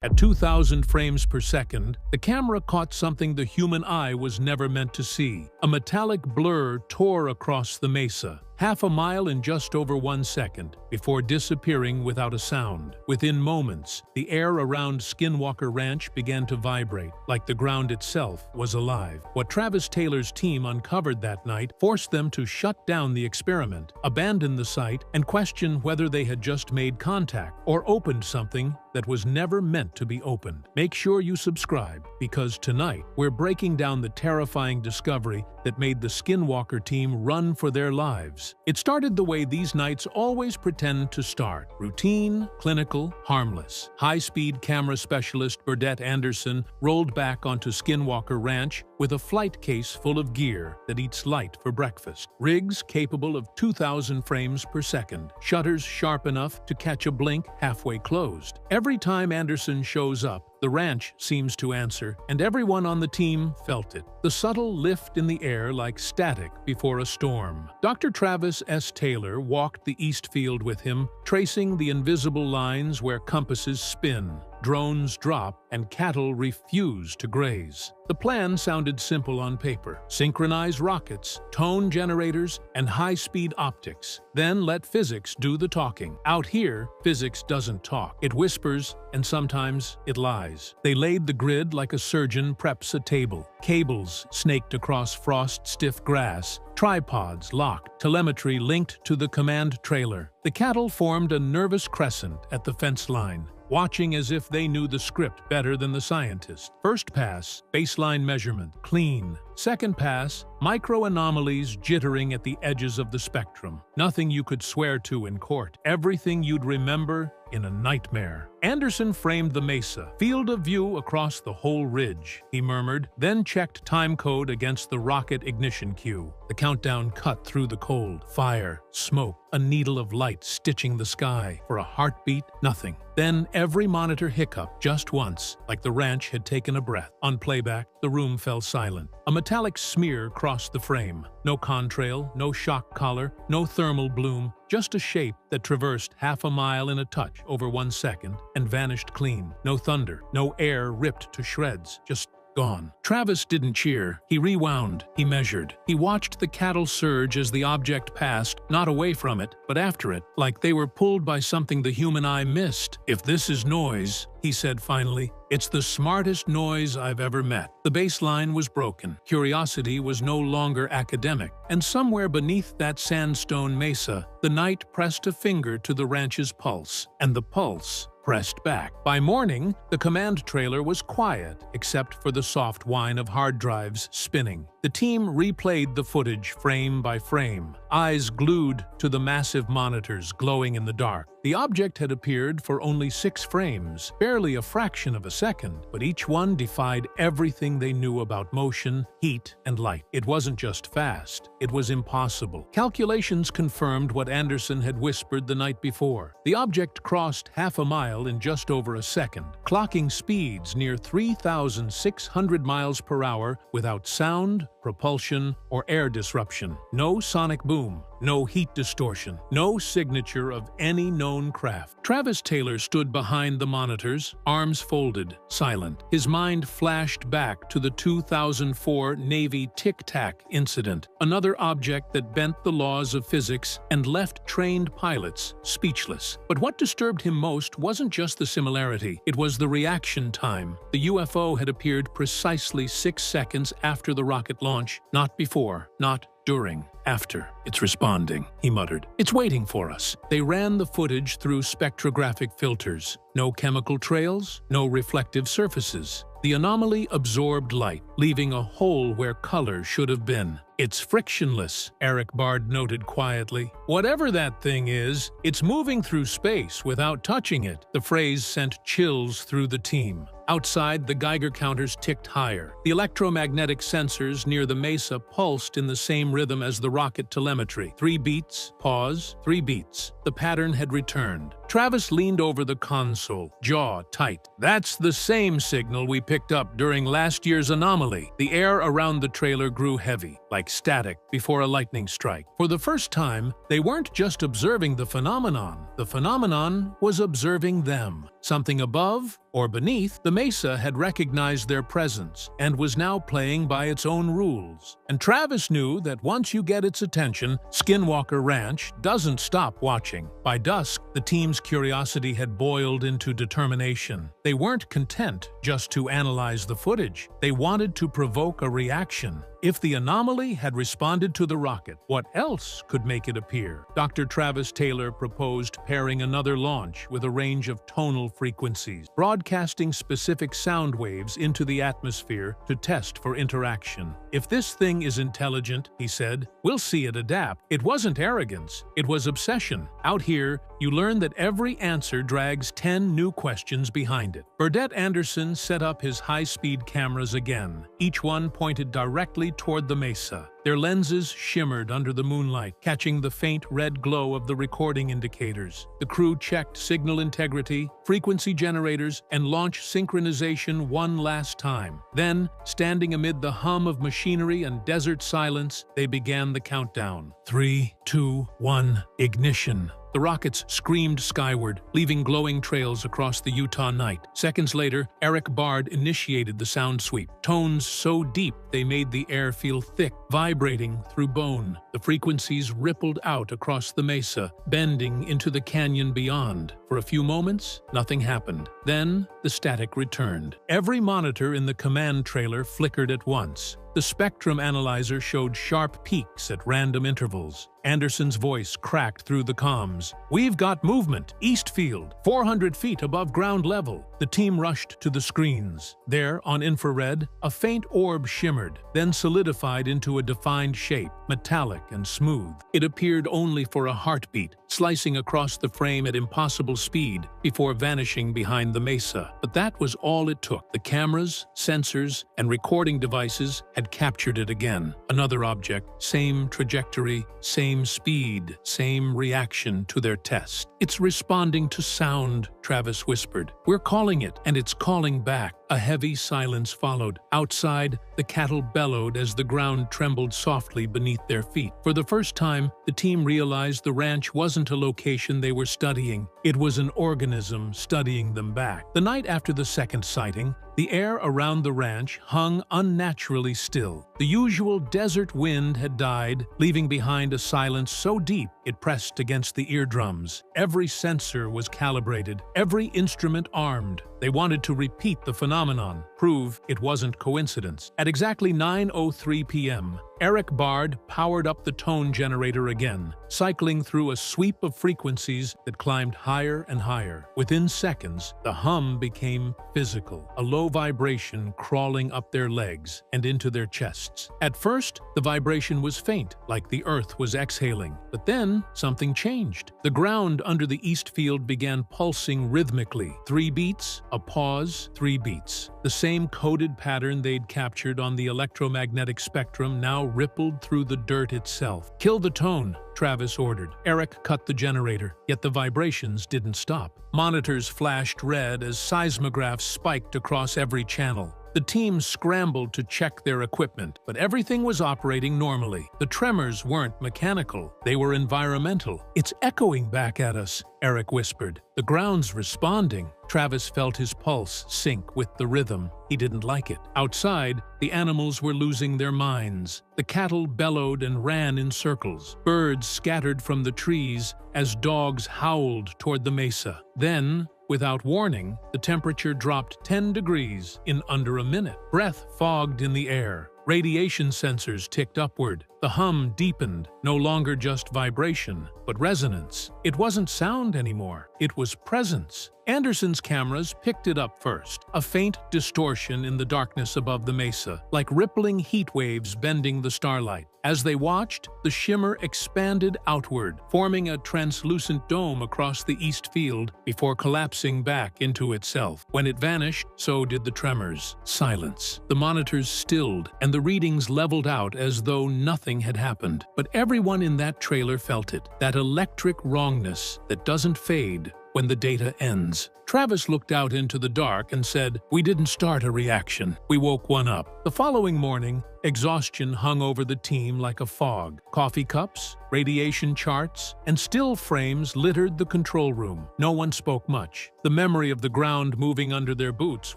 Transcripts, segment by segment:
At 2,000 frames per second, the camera caught something the human eye was never meant to see. A metallic blur tore across the mesa, half a mile in just over 1 second, before disappearing without a sound. Within moments, the air around Skinwalker Ranch began to vibrate, like the ground itself was alive. What Travis Taylor's team uncovered that night forced them to shut down the experiment, abandon the site, and question whether they had just made contact or opened something that was never meant to be opened. Make sure you subscribe, because tonight we're breaking down the terrifying discovery that made the Skinwalker team run for their lives. It started the way these nights always pretend to start: routine, clinical, harmless. High-speed camera specialist Burdett Anderson rolled back onto Skinwalker Ranch with a flight case full of gear that eats light for breakfast. Rigs capable of 2,000 frames per second, shutters sharp enough to catch a blink halfway closed. Every time Anderson shows up, the ranch seems to answer, and everyone on the team felt it. The subtle lift in the air like static before a storm. Dr. Travis S. Taylor walked the east field with him, tracing the invisible lines where compasses spin, drones drop, and cattle refuse to graze. The plan sounded simple on paper: synchronize rockets, tone generators, and high-speed optics. Then let physics do the talking. Out here, physics doesn't talk. It whispers, and sometimes it lies. They laid the grid like a surgeon preps a table. Cables snaked across frost-stiff grass, tripods locked, telemetry linked to the command trailer. The cattle formed a nervous crescent at the fence line, watching as if they knew the script better than the scientist. First pass, baseline measurement, clean. Second pass, micro-anomalies jittering at the edges of the spectrum. Nothing you could swear to in court. Everything you'd remember in a nightmare. Anderson framed the mesa, field of view across the whole ridge, he murmured, then checked time code against the rocket ignition cue. The countdown cut through the cold. Fire, smoke, a needle of light stitching the sky. For a heartbeat, nothing. Then every monitor hiccuped just once, like the ranch had taken a breath. On playback, the room fell silent. A metallic smear crossed the frame. No contrail, no shock collar, no thermal bloom, just a shape that traversed half a mile in a touch over 1 second and vanished clean. No thunder, no air ripped to shreds, just gone. Travis didn't cheer. He rewound. He measured. He watched the cattle surge as the object passed, not away from it, but after it, like they were pulled by something the human eye missed. "If this is noise," he said finally, "it's the smartest noise I've ever met." The baseline was broken. Curiosity was no longer academic. And somewhere beneath that sandstone mesa, the night pressed a finger to the ranch's pulse, and the pulse pressed back. By morning, the command trailer was quiet, except for the soft whine of hard drives spinning. The team replayed the footage frame by frame, eyes glued to the massive monitors glowing in the dark. The object had appeared for only 6 frames, barely a fraction of a second, but each one defied everything they knew about motion, heat, and light. It wasn't just fast, it was impossible. Calculations confirmed what Anderson had whispered the night before. The object crossed half a mile in just over a second, clocking speeds near 3,600 miles per hour without sound, propulsion, or air disruption. No sonic boom, no heat distortion, no signature of any known craft. Travis Taylor stood behind the monitors, arms folded, silent. His mind flashed back to the 2004 Navy Tic Tac incident, another object that bent the laws of physics and left trained pilots speechless. But what disturbed him most wasn't just the similarity, it was the reaction time. The UFO had appeared precisely 6 seconds after the rocket launch, not before, not during, after. "It's responding," he muttered. "It's waiting for us." They ran the footage through spectrographic filters. No chemical trails, no reflective surfaces. The anomaly absorbed light, leaving a hole where color should have been. "It's frictionless," Eric Bard noted quietly. "Whatever that thing is, it's moving through space without touching it." The phrase sent chills through the team. Outside, the Geiger counters ticked higher. The electromagnetic sensors near the mesa pulsed in the same rhythm as the rocket telemetry. 3 beats, pause, 3 beats. The pattern had returned. Travis leaned over the console, jaw tight. "That's the same signal we picked up during last year's anomaly." The air around the trailer grew heavy, like static before a lightning strike. For the first time, they weren't just observing the phenomenon was observing them. Something above or beneath the mesa had recognized their presence and was now playing by its own rules. And Travis knew that once you get its attention, Skinwalker Ranch doesn't stop watching. By dusk, the team's curiosity had boiled into determination. They weren't content just to analyze the footage. They wanted to provoke a reaction. If the anomaly had responded to the rocket, what else could make it appear? Dr. Travis Taylor proposed pairing another launch with a range of tonal frequencies, broadcasting specific sound waves into the atmosphere to test for interaction. If this thing is intelligent, he said, we'll see it adapt. It wasn't arrogance, it was obsession. Out here, you learn that every answer drags 10 new questions behind it. Burdett Anderson set up his high-speed cameras again, each one pointed directly toward the mesa. Their lenses shimmered under the moonlight, catching the faint red glow of the recording indicators. The crew checked signal integrity, frequency generators, and launch synchronization one last time. Then, standing amid the hum of machinery and desert silence, they began the countdown. 3, 2, 1, ignition. The rockets screamed skyward, leaving glowing trails across the Utah night. Seconds later, Eric Bard initiated the sound sweep. Tones so deep they made the air feel thick, vibrating through bone. The frequencies rippled out across the mesa, bending into the canyon beyond. For a few moments, nothing happened. Then, the static returned. Every monitor in the command trailer flickered at once. The spectrum analyzer showed sharp peaks at random intervals. Anderson's voice cracked through the comms. We've got movement, east field, 400 feet above ground level. The team rushed to the screens. There, on infrared, a faint orb shimmered, then solidified into a defined shape, metallic and smooth. It appeared only for a heartbeat, slicing across the frame at impossible speed before vanishing behind the mesa. But that was all it took. The cameras, sensors, and recording devices had captured it again. Another object, same trajectory, same speed, same reaction to their test. It's responding to sound, Travis whispered. We're calling it, and it's calling back. A heavy silence followed. Outside, the cattle bellowed as the ground trembled softly beneath their feet. For the first time, the team realized the ranch wasn't a location they were studying. It was an organism studying them back. The night after the second sighting, the air around the ranch hung unnaturally still. The usual desert wind had died, leaving behind a silence so deep it pressed against the eardrums. Every sensor was calibrated, every instrument armed. They wanted to repeat the phenomenon, prove it wasn't coincidence. At exactly 9:03 p.m., Eric Bard powered up the tone generator again, cycling through a sweep of frequencies that climbed higher and higher. Within seconds, the hum became physical, a low vibration crawling up their legs and into their chests. At first, the vibration was faint, like the earth was exhaling. But then, something changed. The ground under the east field began pulsing rhythmically. 3 beats, a pause, 3 beats. The same coded pattern they'd captured on the electromagnetic spectrum now rippled through the dirt itself. Kill the tone, Travis ordered. Eric cut the generator, yet the vibrations didn't stop. Monitors flashed red as seismographs spiked across every channel. The team scrambled to check their equipment, but everything was operating normally. The tremors weren't mechanical, they were environmental. It's echoing back at us, Eric whispered. The ground's responding. Travis felt his pulse sync with the rhythm. He didn't like it. Outside, the animals were losing their minds. The cattle bellowed and ran in circles. Birds scattered from the trees as dogs howled toward the mesa. Then, without warning, the temperature dropped 10 degrees in under a minute. Breath fogged in the air. Radiation sensors ticked upward. The hum deepened, no longer just vibration, but resonance. It wasn't sound anymore. It was presence. Anderson's cameras picked it up first, a faint distortion in the darkness above the mesa, like rippling heat waves bending the starlight. As they watched, the shimmer expanded outward, forming a translucent dome across the east field before collapsing back into itself. When it vanished, so did the tremors. Silence. The monitors stilled, and the readings leveled out as though nothing had happened. But everyone in that trailer felt it, that electric wrongness that doesn't fade when the data ends. Travis looked out into the dark and said, "We didn't start a reaction. We woke one up." The following morning, Exhaustion hung over the team like a fog. Coffee cups, radiation charts, and still frames littered the control room. No one spoke much. The memory of the ground moving under their boots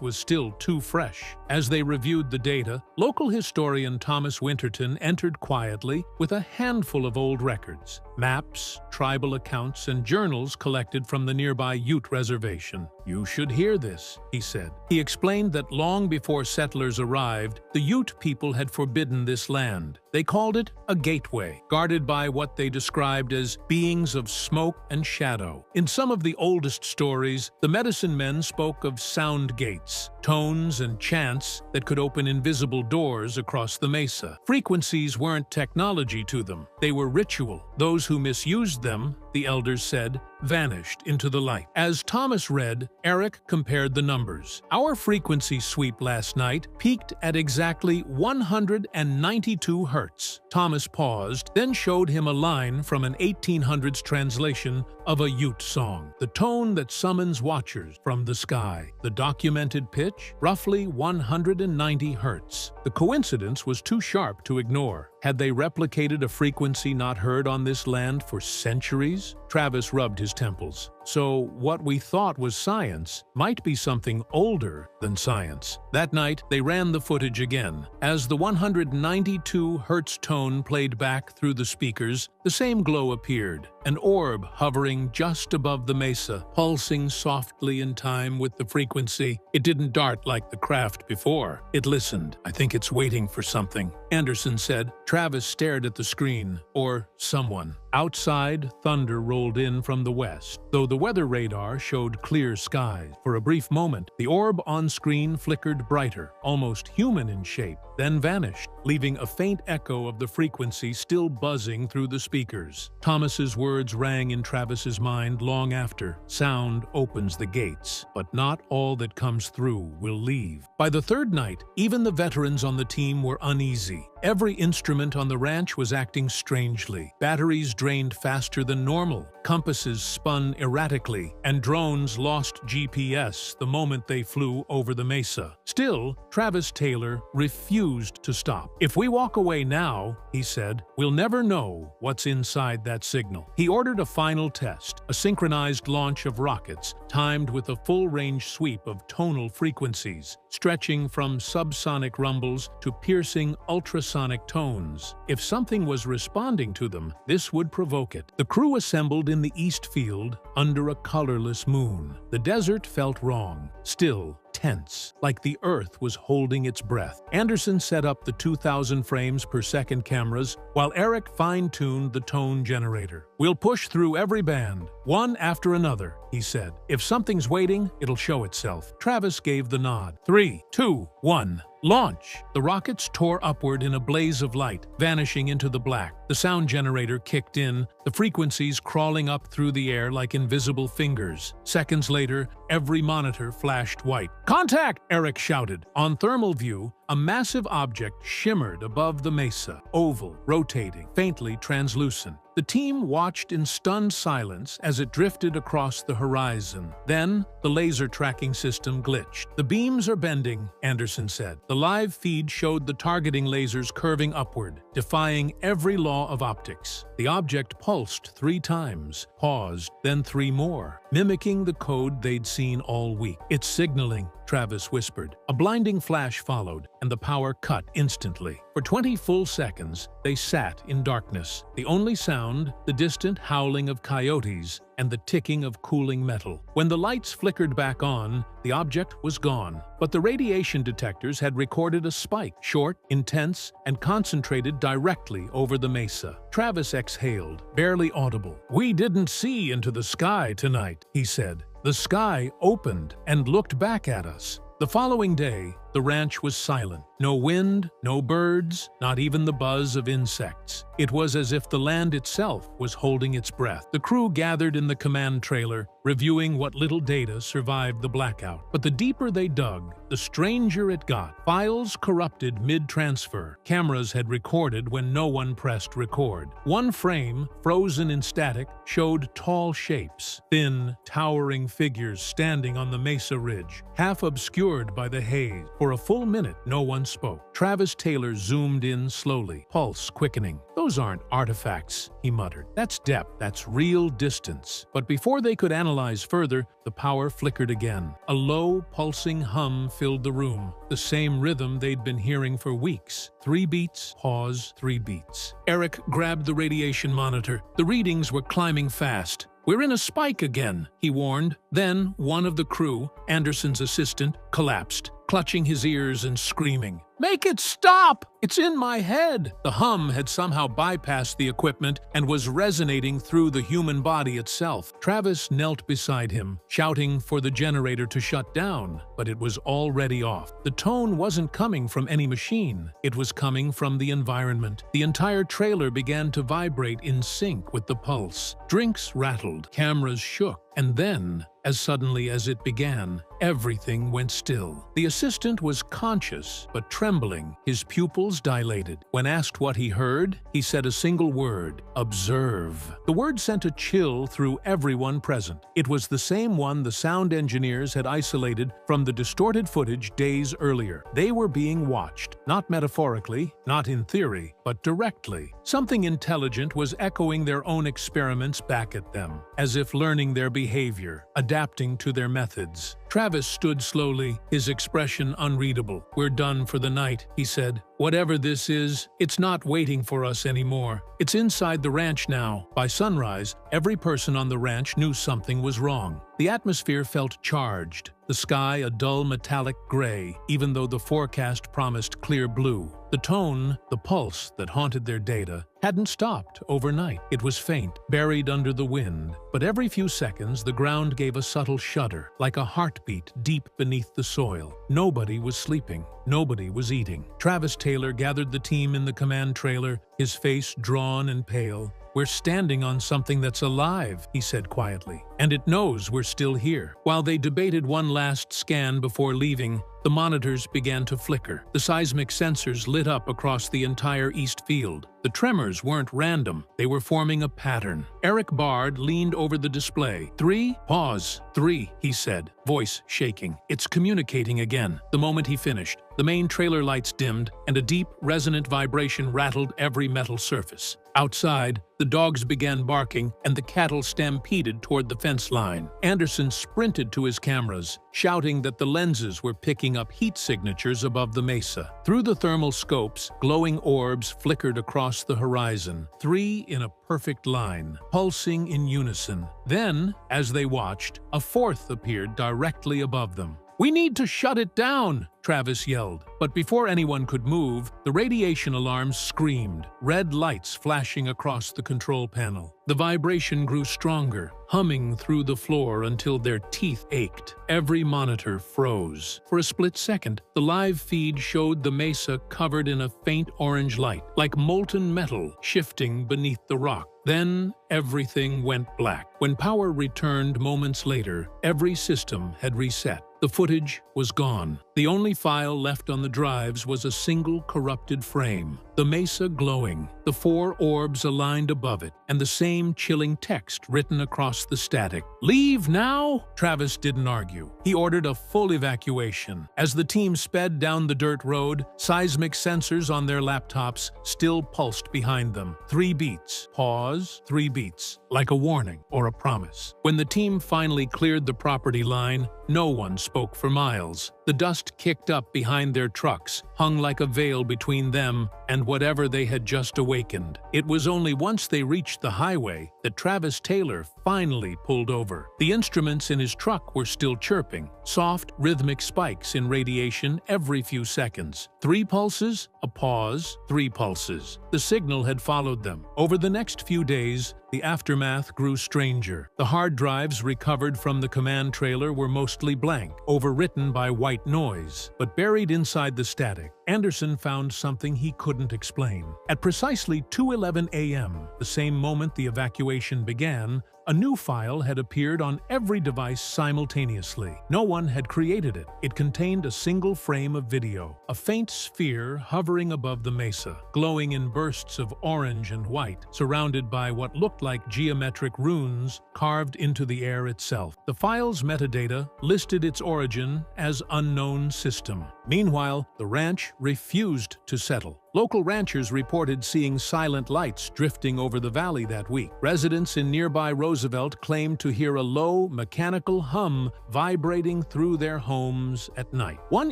was still too fresh. As they reviewed the data, local historian Thomas Winterton entered quietly with a handful of old records, maps, tribal accounts, and journals collected from the nearby Ute reservation. "You should hear this," he said. He explained that long before settlers arrived, the Ute people had forbidden this land. They called it a gateway, guarded by what they described as beings of smoke and shadow. In some of the oldest stories, the medicine men spoke of sound gates, tones and chants that could open invisible doors across the mesa. Frequencies weren't technology to them, they were ritual. Those who misused them, the elders said, vanished into the light. As Thomas read, Eric compared the numbers. "Our frequency sweep last night peaked at exactly 192 hertz. Thomas paused, then showed him a line from an 1800s translation of a Ute song. The tone that summons watchers from the sky. The documented pitch, roughly 190 hertz. The coincidence was too sharp to ignore. Had they replicated a frequency not heard on this land for centuries? Travis rubbed his temples. So what we thought was science might be something older than science. That night, they ran the footage again. As the 192 hertz tone played back through the speakers, the same glow appeared, an orb hovering just above the mesa, pulsing softly in time with the frequency. It didn't dart like the craft before. It listened. "I think it's waiting for something," Anderson said. Travis stared at the screen, or someone. Outside, thunder rolled in from the west, though the weather radar showed clear skies. For a brief moment, the orb on screen flickered brighter, almost human in shape, then vanished, leaving a faint echo of the frequency still buzzing through the speakers. Thomas's words rang in Travis's mind long after. "Sound opens the gates, but not all that comes through will leave." By the third night, even the veterans on the team were uneasy. Every instrument on the ranch was acting strangely. Batteries drained faster than normal, compasses spun erratically, and drones lost GPS the moment they flew over the mesa. Still, Travis Taylor refused to stop. "If we walk away now," he said, "we'll never know what's inside that signal." He ordered a final test, a synchronized launch of rockets, timed with a full-range sweep of tonal frequencies, stretching from subsonic rumbles to piercing ultrasonic tones. If something was responding to them, this would provoke it. The crew assembled in the east field under a colorless moon. The desert felt wrong, still, tense, like the earth was holding its breath. Anderson set up the 2,000 frames per second cameras, while Eric fine-tuned the tone generator. "We'll push through every band, one after another," he said. "If something's waiting, it'll show itself." Travis gave the nod. 3, 2, 1. Launch! The rockets tore upward in a blaze of light, vanishing into the black. The sound generator kicked in, the frequencies crawling up through the air like invisible fingers. Seconds later, every monitor flashed white. "Contact!" Eric shouted. On thermal view, a massive object shimmered above the mesa, oval, rotating, faintly translucent. The team watched in stunned silence as it drifted across the horizon. Then, the laser tracking system glitched. "The beams are bending," Anderson said. The live feed showed the targeting lasers curving upward, defying every law of optics. The object pulsed 3 times, paused, then 3 more, mimicking the code they'd seen all week. "It's signaling," Travis whispered. A blinding flash followed, and the power cut instantly. For 20 full seconds, they sat in darkness. The only sound, the distant howling of coyotes and the ticking of cooling metal. When the lights flickered back on, the object was gone. But the radiation detectors had recorded a spike, short, intense, and concentrated directly over the mesa. Travis exhaled, barely audible. "We didn't see into the sky tonight," he said. "The sky opened and looked back at us." The following day, the ranch was silent. No wind, no birds, not even the buzz of insects. It was as if the land itself was holding its breath. The crew gathered in the command trailer, reviewing what little data survived the blackout. But the deeper they dug, the stranger it got. Files corrupted mid-transfer. Cameras had recorded when no one pressed record. One frame, frozen in static, showed tall shapes, thin, towering figures standing on the mesa ridge, half obscured by the haze. For a full minute, no one spoke. Travis Taylor zoomed in slowly, pulse quickening. "Those aren't artifacts," he muttered. "That's depth, that's real distance." But before they could analyze further, the power flickered again. A low, pulsing hum filled the room, the same rhythm they'd been hearing for weeks. 3 beats, pause, 3 beats. Eric grabbed the radiation monitor. The readings were climbing fast. "We're in a spike again," he warned. Then one of the crew, Anderson's assistant, collapsed, clutching his ears and screaming, "Make it stop! It's in my head!" The hum had somehow bypassed the equipment and was resonating through the human body itself. Travis knelt beside him, shouting for the generator to shut down, but it was already off. The tone wasn't coming from any machine. It was coming from the environment. The entire trailer began to vibrate in sync with the pulse. Drinks rattled, cameras shook, and then, as suddenly as it began, everything went still. The assistant was conscious, but trembling, his pupils dilated. When asked what he heard, he said a single word: "Observe." The word sent a chill through everyone present. It was the same one the sound engineers had isolated from the distorted footage days earlier. They were being watched, not metaphorically, not in theory, but directly. Something intelligent was echoing their own experiments back at them, as if learning their behavior, adapting to their methods. Travis stood slowly, his expression unreadable. "We're done for the night," he said. "Whatever this is, it's not waiting for us anymore. It's inside the ranch now." By sunrise, every person on the ranch knew something was wrong. The atmosphere felt charged, the sky a dull metallic gray, even though the forecast promised clear blue. The tone, the pulse that haunted their data, hadn't stopped overnight. It was faint, buried under the wind, but every few seconds the ground gave a subtle shudder, like a heartbeat deep beneath the soil. Nobody was sleeping. Nobody was eating. Travis Taylor gathered the team in the command trailer, his face drawn and pale. "We're standing on something that's alive," he said quietly, "and it knows we're still here." While they debated one last scan before leaving, the monitors began to flicker. The seismic sensors lit up across the entire east field. The tremors weren't random. They were forming a pattern. Eric Bard leaned over the display. "3, pause, 3, he said, voice shaking. "It's communicating again." The moment he finished, the main trailer lights dimmed, and a deep, resonant vibration rattled every metal surface. Outside, the dogs began barking, and the cattle stampeded toward the fence line. Anderson sprinted to his cameras, shouting that the lenses were picking up heat signatures above the mesa. Through the thermal scopes, glowing orbs flickered across the horizon, 3 in a perfect line, pulsing in unison. Then, as they watched, a 4th appeared directly above them. "We need to shut it down!" Travis yelled. But before anyone could move, the radiation alarms screamed, red lights flashing across the control panel. The vibration grew stronger, humming through the floor until their teeth ached. Every monitor froze. For a split second, the live feed showed the mesa covered in a faint orange light, like molten metal shifting beneath the rock. Then everything went black. When power returned moments later, every system had reset. The footage was gone. The only file left on the drives was a single corrupted frame, the mesa glowing, the 4 orbs aligned above it, and the same chilling text written across the static. "Leave now?" Travis didn't argue. He ordered a full evacuation. As the team sped down the dirt road, seismic sensors on their laptops still pulsed behind them. 3 beats, pause, 3 beats, like a warning or a promise. When the team finally cleared the property line, no one spoke for miles. The dust kicked up behind their trucks, hung like a veil between them and whatever they had just awakened. It was only once they reached the highway that Travis Taylor finally pulled over. The instruments in his truck were still chirping, soft, rhythmic spikes in radiation every few seconds. 3 pulses, a pause, 3 pulses. The signal had followed them. Over the next few days, the aftermath grew stranger. The hard drives recovered from the command trailer were mostly blank, overwritten by white noise. But buried inside the static, Anderson found something he couldn't explain. At precisely 2:11 a.m., the same moment the evacuation began, A new file had appeared on every device simultaneously. No one had created it. It contained a single frame of video, a faint sphere hovering above the mesa, glowing in bursts of orange and white, surrounded by what looked like geometric runes carved into the air itself. The file's metadata listed its origin as unknown system. Meanwhile, the ranch refused to settle. Local ranchers reported seeing silent lights drifting over the valley that week. Residents in nearby Roosevelt claimed to hear a low, mechanical hum vibrating through their homes at night. One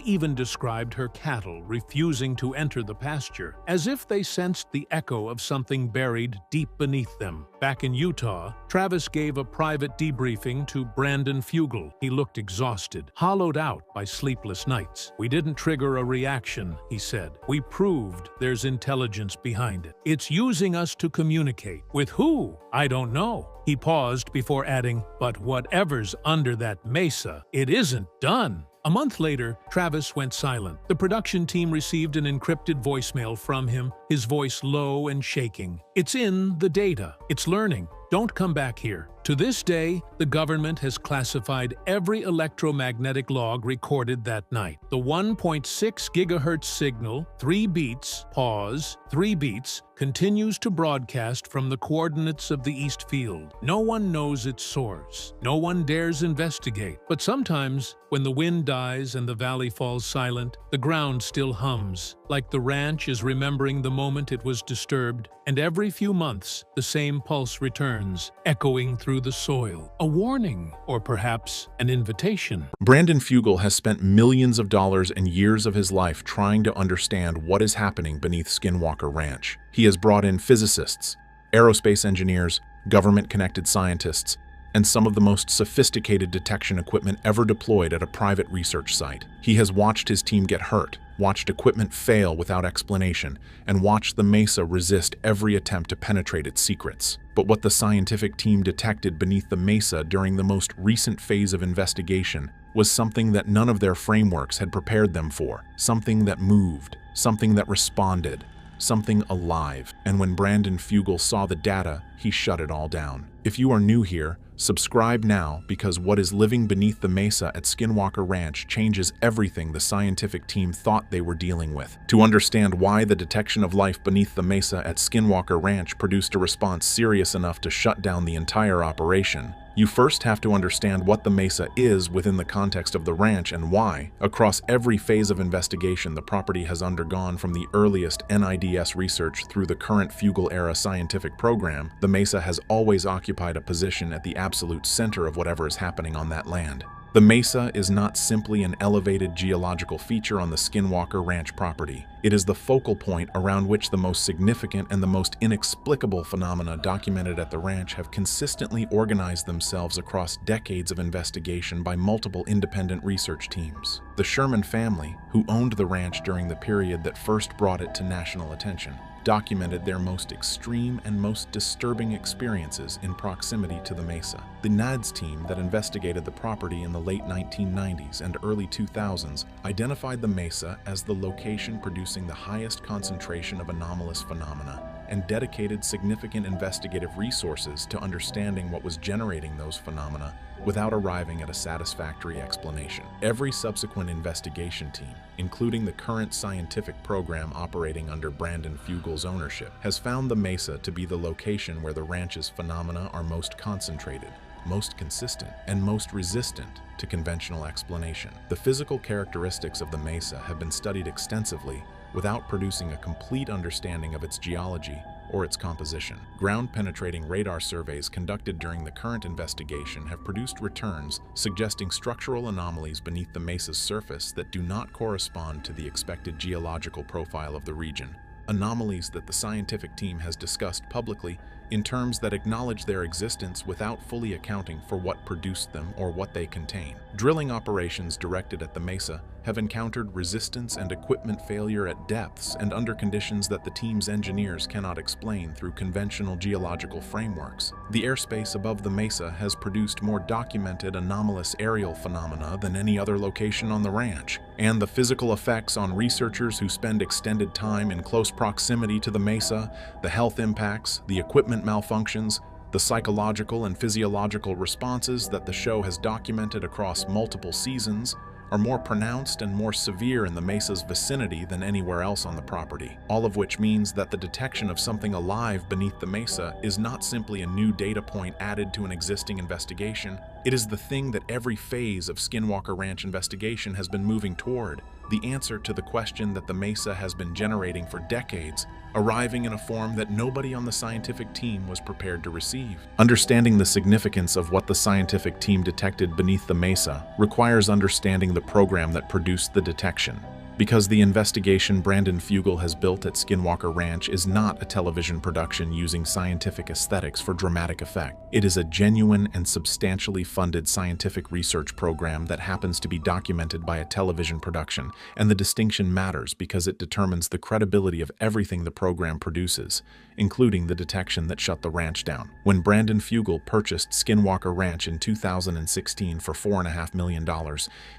even described her cattle refusing to enter the pasture, as if they sensed the echo of something buried deep beneath them. Back in Utah, Travis gave a private debriefing to Brandon Fugel. He looked exhausted, hollowed out by sleepless nights. "We didn't trigger a reaction," he said. "We proved there's intelligence behind it. It's using us to communicate. With who? I don't know." He paused before adding, "But whatever's under that mesa, it isn't done." A month later, Travis went silent. The production team received an encrypted voicemail from him, his voice low and shaking. "It's in the data. It's learning. Don't come back here." To this day, the government has classified every electromagnetic log recorded that night. The 1.6 gigahertz signal, 3 beats, pause, 3 beats, continues to broadcast from the coordinates of the East Field. No one knows its source. No one dares investigate. But sometimes, when the wind dies and the valley falls silent, the ground still hums, like the ranch is remembering the moment it was disturbed, and every few months, the same pulse returns, echoing through the soil. A warning, or perhaps an invitation. Brandon Fugel has spent millions of dollars and years of his life trying to understand what is happening beneath Skinwalker Ranch. He has brought in physicists, aerospace engineers, government-connected scientists, and some of the most sophisticated detection equipment ever deployed at a private research site. He has watched his team get hurt, watched equipment fail without explanation, and watched the mesa resist every attempt to penetrate its secrets. But what the scientific team detected beneath the mesa during the most recent phase of investigation was something that none of their frameworks had prepared them for, something that moved, something that responded, something alive. And when Brandon Fugel saw the data, he shut it all down. If you are new here, subscribe now, because what is living beneath the mesa at Skinwalker Ranch changes everything the scientific team thought they were dealing with. To understand why the detection of life beneath the mesa at Skinwalker Ranch produced a response serious enough to shut down the entire operation, you first have to understand what the mesa is within the context of the ranch and why, across every phase of investigation the property has undergone, from the earliest NIDS research through the current Fugel-era scientific program, the mesa has always occupied a position at the absolute center of whatever is happening on that land. The mesa is not simply an elevated geological feature on the Skinwalker Ranch property. It is the focal point around which the most significant and the most inexplicable phenomena documented at the ranch have consistently organized themselves across decades of investigation by multiple independent research teams. The Sherman family, who owned the ranch during the period that first brought it to national attention, documented their most extreme and most disturbing experiences in proximity to the mesa. The NIDS team that investigated the property in the late 1990s and early 2000s identified the mesa as the location producing the highest concentration of anomalous phenomena and dedicated significant investigative resources to understanding what was generating those phenomena without arriving at a satisfactory explanation. Every subsequent investigation team, including the current scientific program operating under Brandon Fugel's ownership, has found the mesa to be the location where the ranch's phenomena are most concentrated, most consistent, and most resistant to conventional explanation. The physical characteristics of the mesa have been studied extensively without producing a complete understanding of its geology or its composition. Ground-penetrating radar surveys conducted during the current investigation have produced returns suggesting structural anomalies beneath the mesa's surface that do not correspond to the expected geological profile of the region. Anomalies that the scientific team has discussed publicly in terms that acknowledge their existence without fully accounting for what produced them or what they contain. Drilling operations directed at the mesa have encountered resistance and equipment failure at depths and under conditions that the team's engineers cannot explain through conventional geological frameworks. The airspace above the mesa has produced more documented anomalous aerial phenomena than any other location on the ranch, and the physical effects on researchers who spend extended time in close proximity to the mesa, the health impacts, the equipment malfunctions, The psychological and physiological responses that the show has documented across multiple seasons are more pronounced and more severe in the mesa's vicinity than anywhere else on the property, all of which means that the detection of something alive beneath the mesa is not simply a new data point added to an existing investigation. It is the thing that every phase of Skinwalker Ranch investigation has been moving toward, the answer to the question that the mesa has been generating for decades, arriving in a form that nobody on the scientific team was prepared to receive. Understanding the significance of what the scientific team detected beneath the mesa requires understanding the program that produced the detection. Because the investigation Brandon Fugal has built at Skinwalker Ranch is not a television production using scientific aesthetics for dramatic effect. It is a genuine and substantially funded scientific research program that happens to be documented by a television production, and the distinction matters because it determines the credibility of everything the program produces, including the detection that shut the ranch down. When Brandon Fugal purchased Skinwalker Ranch in 2016 for $4.5 million,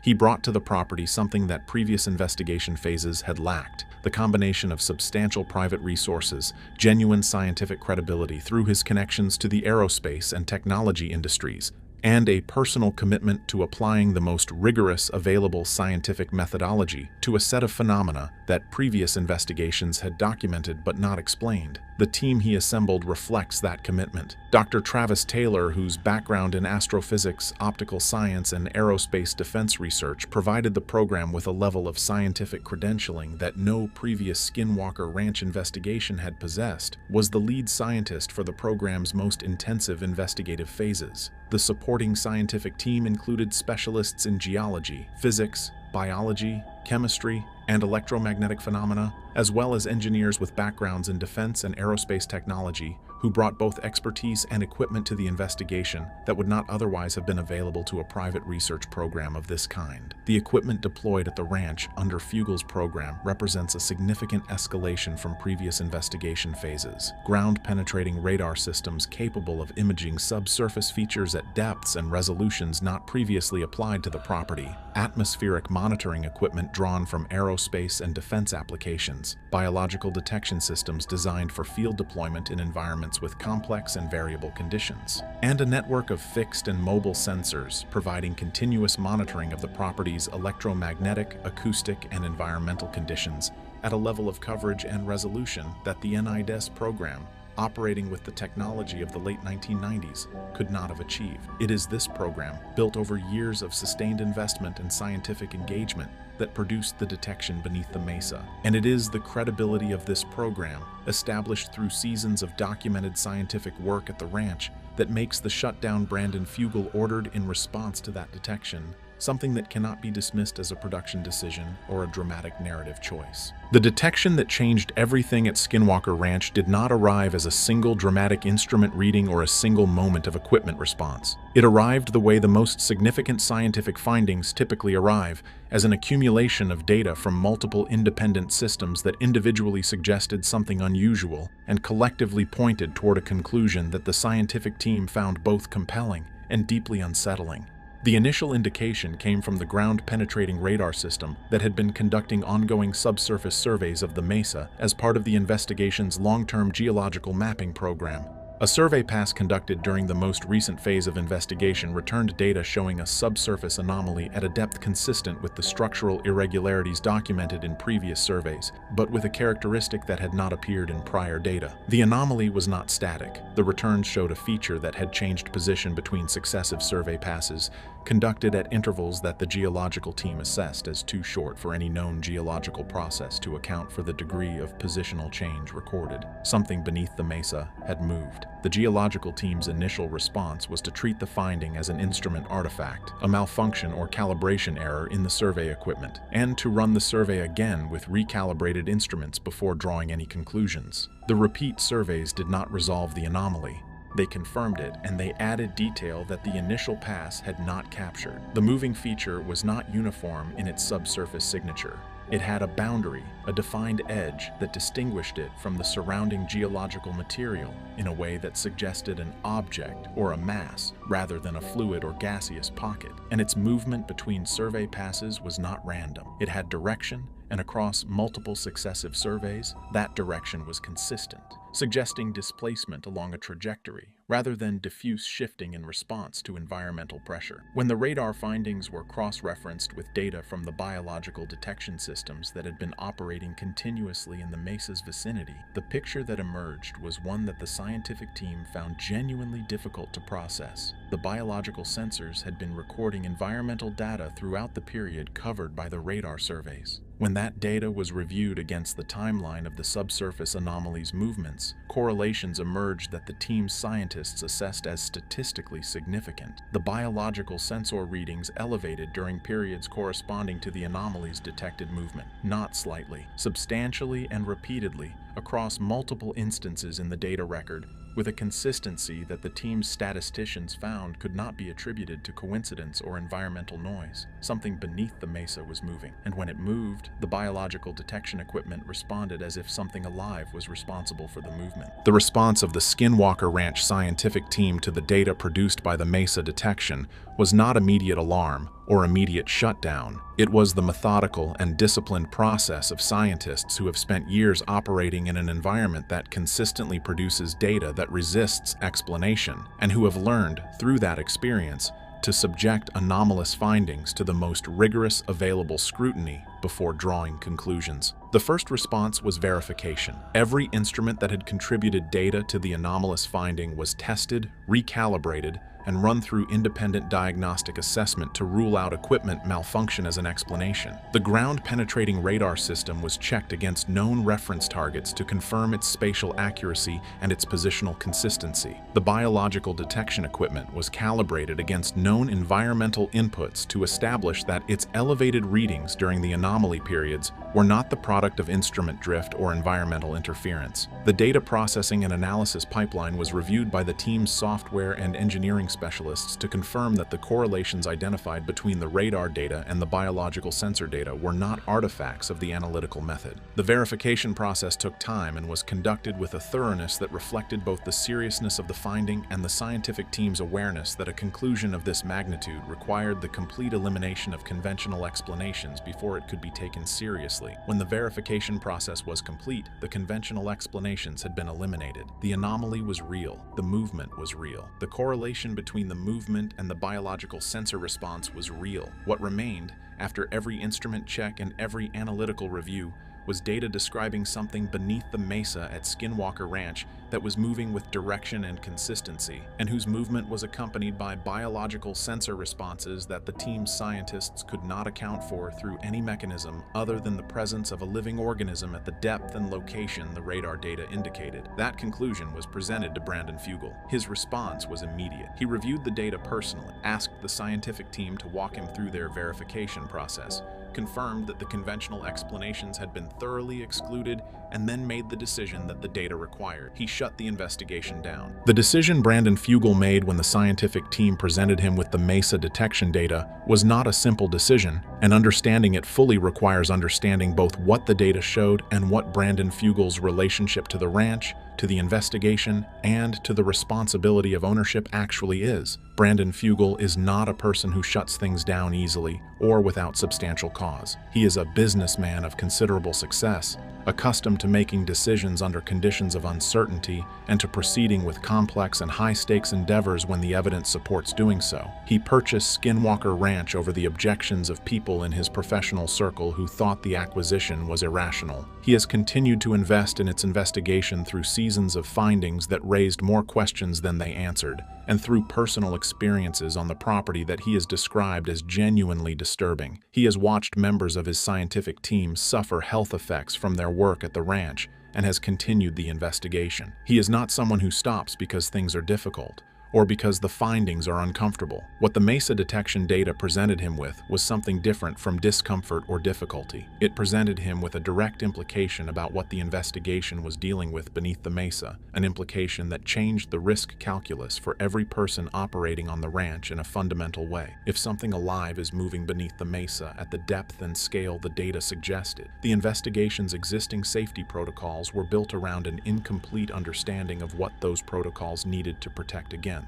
he brought to the property something that previous investigation phases had lacked: the combination of substantial private resources, genuine scientific credibility through his connections to the aerospace and technology industries, and a personal commitment to applying the most rigorous available scientific methodology to a set of phenomena that previous investigations had documented but not explained. The team he assembled reflects that commitment. Dr. Travis Taylor, whose background in astrophysics, optical science, and aerospace defense research provided the program with a level of scientific credentialing that no previous Skinwalker Ranch investigation had possessed, was the lead scientist for the program's most intensive investigative phases. The supporting scientific team included specialists in geology, physics, biology, chemistry, and electromagnetic phenomena, as well as engineers with backgrounds in defense and aerospace technology, who brought both expertise and equipment to the investigation that would not otherwise have been available to a private research program of this kind. The equipment deployed at the ranch under Fugal's program represents a significant escalation from previous investigation phases. Ground-penetrating radar systems capable of imaging subsurface features at depths and resolutions not previously applied to the property, atmospheric monitoring equipment drawn from aerospace and defense applications, biological detection systems designed for field deployment in environments with complex and variable conditions, and a network of fixed and mobile sensors providing continuous monitoring of the property's electromagnetic, acoustic, and environmental conditions at a level of coverage and resolution that the NIDES program, operating with the technology of the late 1990s, could not have achieved. It is this program, built over years of sustained investment and scientific engagement, that produced the detection beneath the mesa. And it is the credibility of this program, established through seasons of documented scientific work at the ranch, that makes the shutdown Brandon Fugal ordered in response to that detection something that cannot be dismissed as a production decision or a dramatic narrative choice. The detection that changed everything at Skinwalker Ranch did not arrive as a single dramatic instrument reading or a single moment of equipment response. It arrived the way the most significant scientific findings typically arrive, as an accumulation of data from multiple independent systems that individually suggested something unusual and collectively pointed toward a conclusion that the scientific team found both compelling and deeply unsettling. The initial indication came from the ground-penetrating radar system that had been conducting ongoing subsurface surveys of the mesa as part of the investigation's long-term geological mapping program. A survey pass conducted during the most recent phase of investigation returned data showing a subsurface anomaly at a depth consistent with the structural irregularities documented in previous surveys, but with a characteristic that had not appeared in prior data. The anomaly was not static. The returns showed a feature that had changed position between successive survey passes, conducted at intervals that the geological team assessed as too short for any known geological process to account for the degree of positional change recorded. Something beneath the mesa had moved. The geological team's initial response was to treat the finding as an instrument artifact, a malfunction or calibration error in the survey equipment, and to run the survey again with recalibrated instruments before drawing any conclusions. The repeat surveys did not resolve the anomaly. They confirmed it, and they added detail that the initial pass had not captured. The moving feature was not uniform in its subsurface signature. It had a boundary, a defined edge that distinguished it from the surrounding geological material in a way that suggested an object or a mass rather than a fluid or gaseous pocket. And its movement between survey passes was not random. It had direction, and across multiple successive surveys, that direction was consistent, suggesting displacement along a trajectory rather than diffuse shifting in response to environmental pressure. When the radar findings were cross-referenced with data from the biological detection systems that had been operating continuously in the mesa's vicinity, the picture that emerged was one that the scientific team found genuinely difficult to process. The biological sensors had been recording environmental data throughout the period covered by the radar surveys. When that data was reviewed against the timeline of the subsurface anomalies' movements, correlations emerged that the team's scientists assessed as statistically significant. The biological sensor readings elevated during periods corresponding to the anomalies' detected movement, not slightly, substantially and repeatedly, across multiple instances in the data record, with a consistency that the team's statisticians found could not be attributed to coincidence or environmental noise. Something beneath the mesa was moving, and when it moved, the biological detection equipment responded as if something alive was responsible for the movement. The response of the Skinwalker Ranch scientific team to the data produced by the mesa detection was not immediate alarm or immediate shutdown. It was the methodical and disciplined process of scientists who have spent years operating in an environment that consistently produces data that resists explanation, and who have learned, through that experience, to subject anomalous findings to the most rigorous available scrutiny before drawing conclusions. The first response was verification. Every instrument that had contributed data to the anomalous finding was tested, recalibrated, and run through independent diagnostic assessment to rule out equipment malfunction as an explanation. The ground-penetrating radar system was checked against known reference targets to confirm its spatial accuracy and its positional consistency. The biological detection equipment was calibrated against known environmental inputs to establish that its elevated readings during the anomaly periods were not the product of instrument drift or environmental interference. The data processing and analysis pipeline was reviewed by the team's software and engineering specialists to confirm that the correlations identified between the radar data and the biological sensor data were not artifacts of the analytical method. The verification process took time and was conducted with a thoroughness that reflected both the seriousness of the finding and the scientific team's awareness that a conclusion of this magnitude required the complete elimination of conventional explanations before it could be taken seriously. When the verification process was complete, the conventional explanations had been eliminated. The anomaly was real. The movement was real. The correlation between the movement and the biological sensor response was real. What remained, after every instrument check and every analytical review, was data describing something beneath the mesa at Skinwalker Ranch that was moving with direction and consistency, and whose movement was accompanied by biological sensor responses that the team's scientists could not account for through any mechanism other than the presence of a living organism at the depth and location the radar data indicated. That conclusion was presented to Brandon Fugel. His response was immediate. He reviewed the data personally, asked the scientific team to walk him through their verification process, confirmed that the conventional explanations had been thoroughly excluded, and then made the decision that the data required. He shut the investigation down. The decision Brandon Fugel made when the scientific team presented him with the mesa detection data was not a simple decision, and understanding it fully requires understanding both what the data showed and what Brandon Fugel's relationship to the ranch, to the investigation, and to the responsibility of ownership actually is. Brandon Fugel is not a person who shuts things down easily or without substantial cause. He is a businessman of considerable success, accustomed to making decisions under conditions of uncertainty and to proceeding with complex and high-stakes endeavors when the evidence supports doing so. He purchased Skinwalker Ranch over the objections of people in his professional circle who thought the acquisition was irrational. He has continued to invest in its investigation through seasons of findings that raised more questions than they answered, and through personal experiences on the property that he has described as genuinely disturbing. He has watched members of his scientific team suffer health effects from their work at the ranch and has continued the investigation. He is not someone who stops because things are difficult or because the findings are uncomfortable. What the mesa detection data presented him with was something different from discomfort or difficulty. It presented him with a direct implication about what the investigation was dealing with beneath the mesa, an implication that changed the risk calculus for every person operating on the ranch in a fundamental way. If something alive is moving beneath the mesa at the depth and scale the data suggested, the investigation's existing safety protocols were built around an incomplete understanding of what those protocols needed to protect against.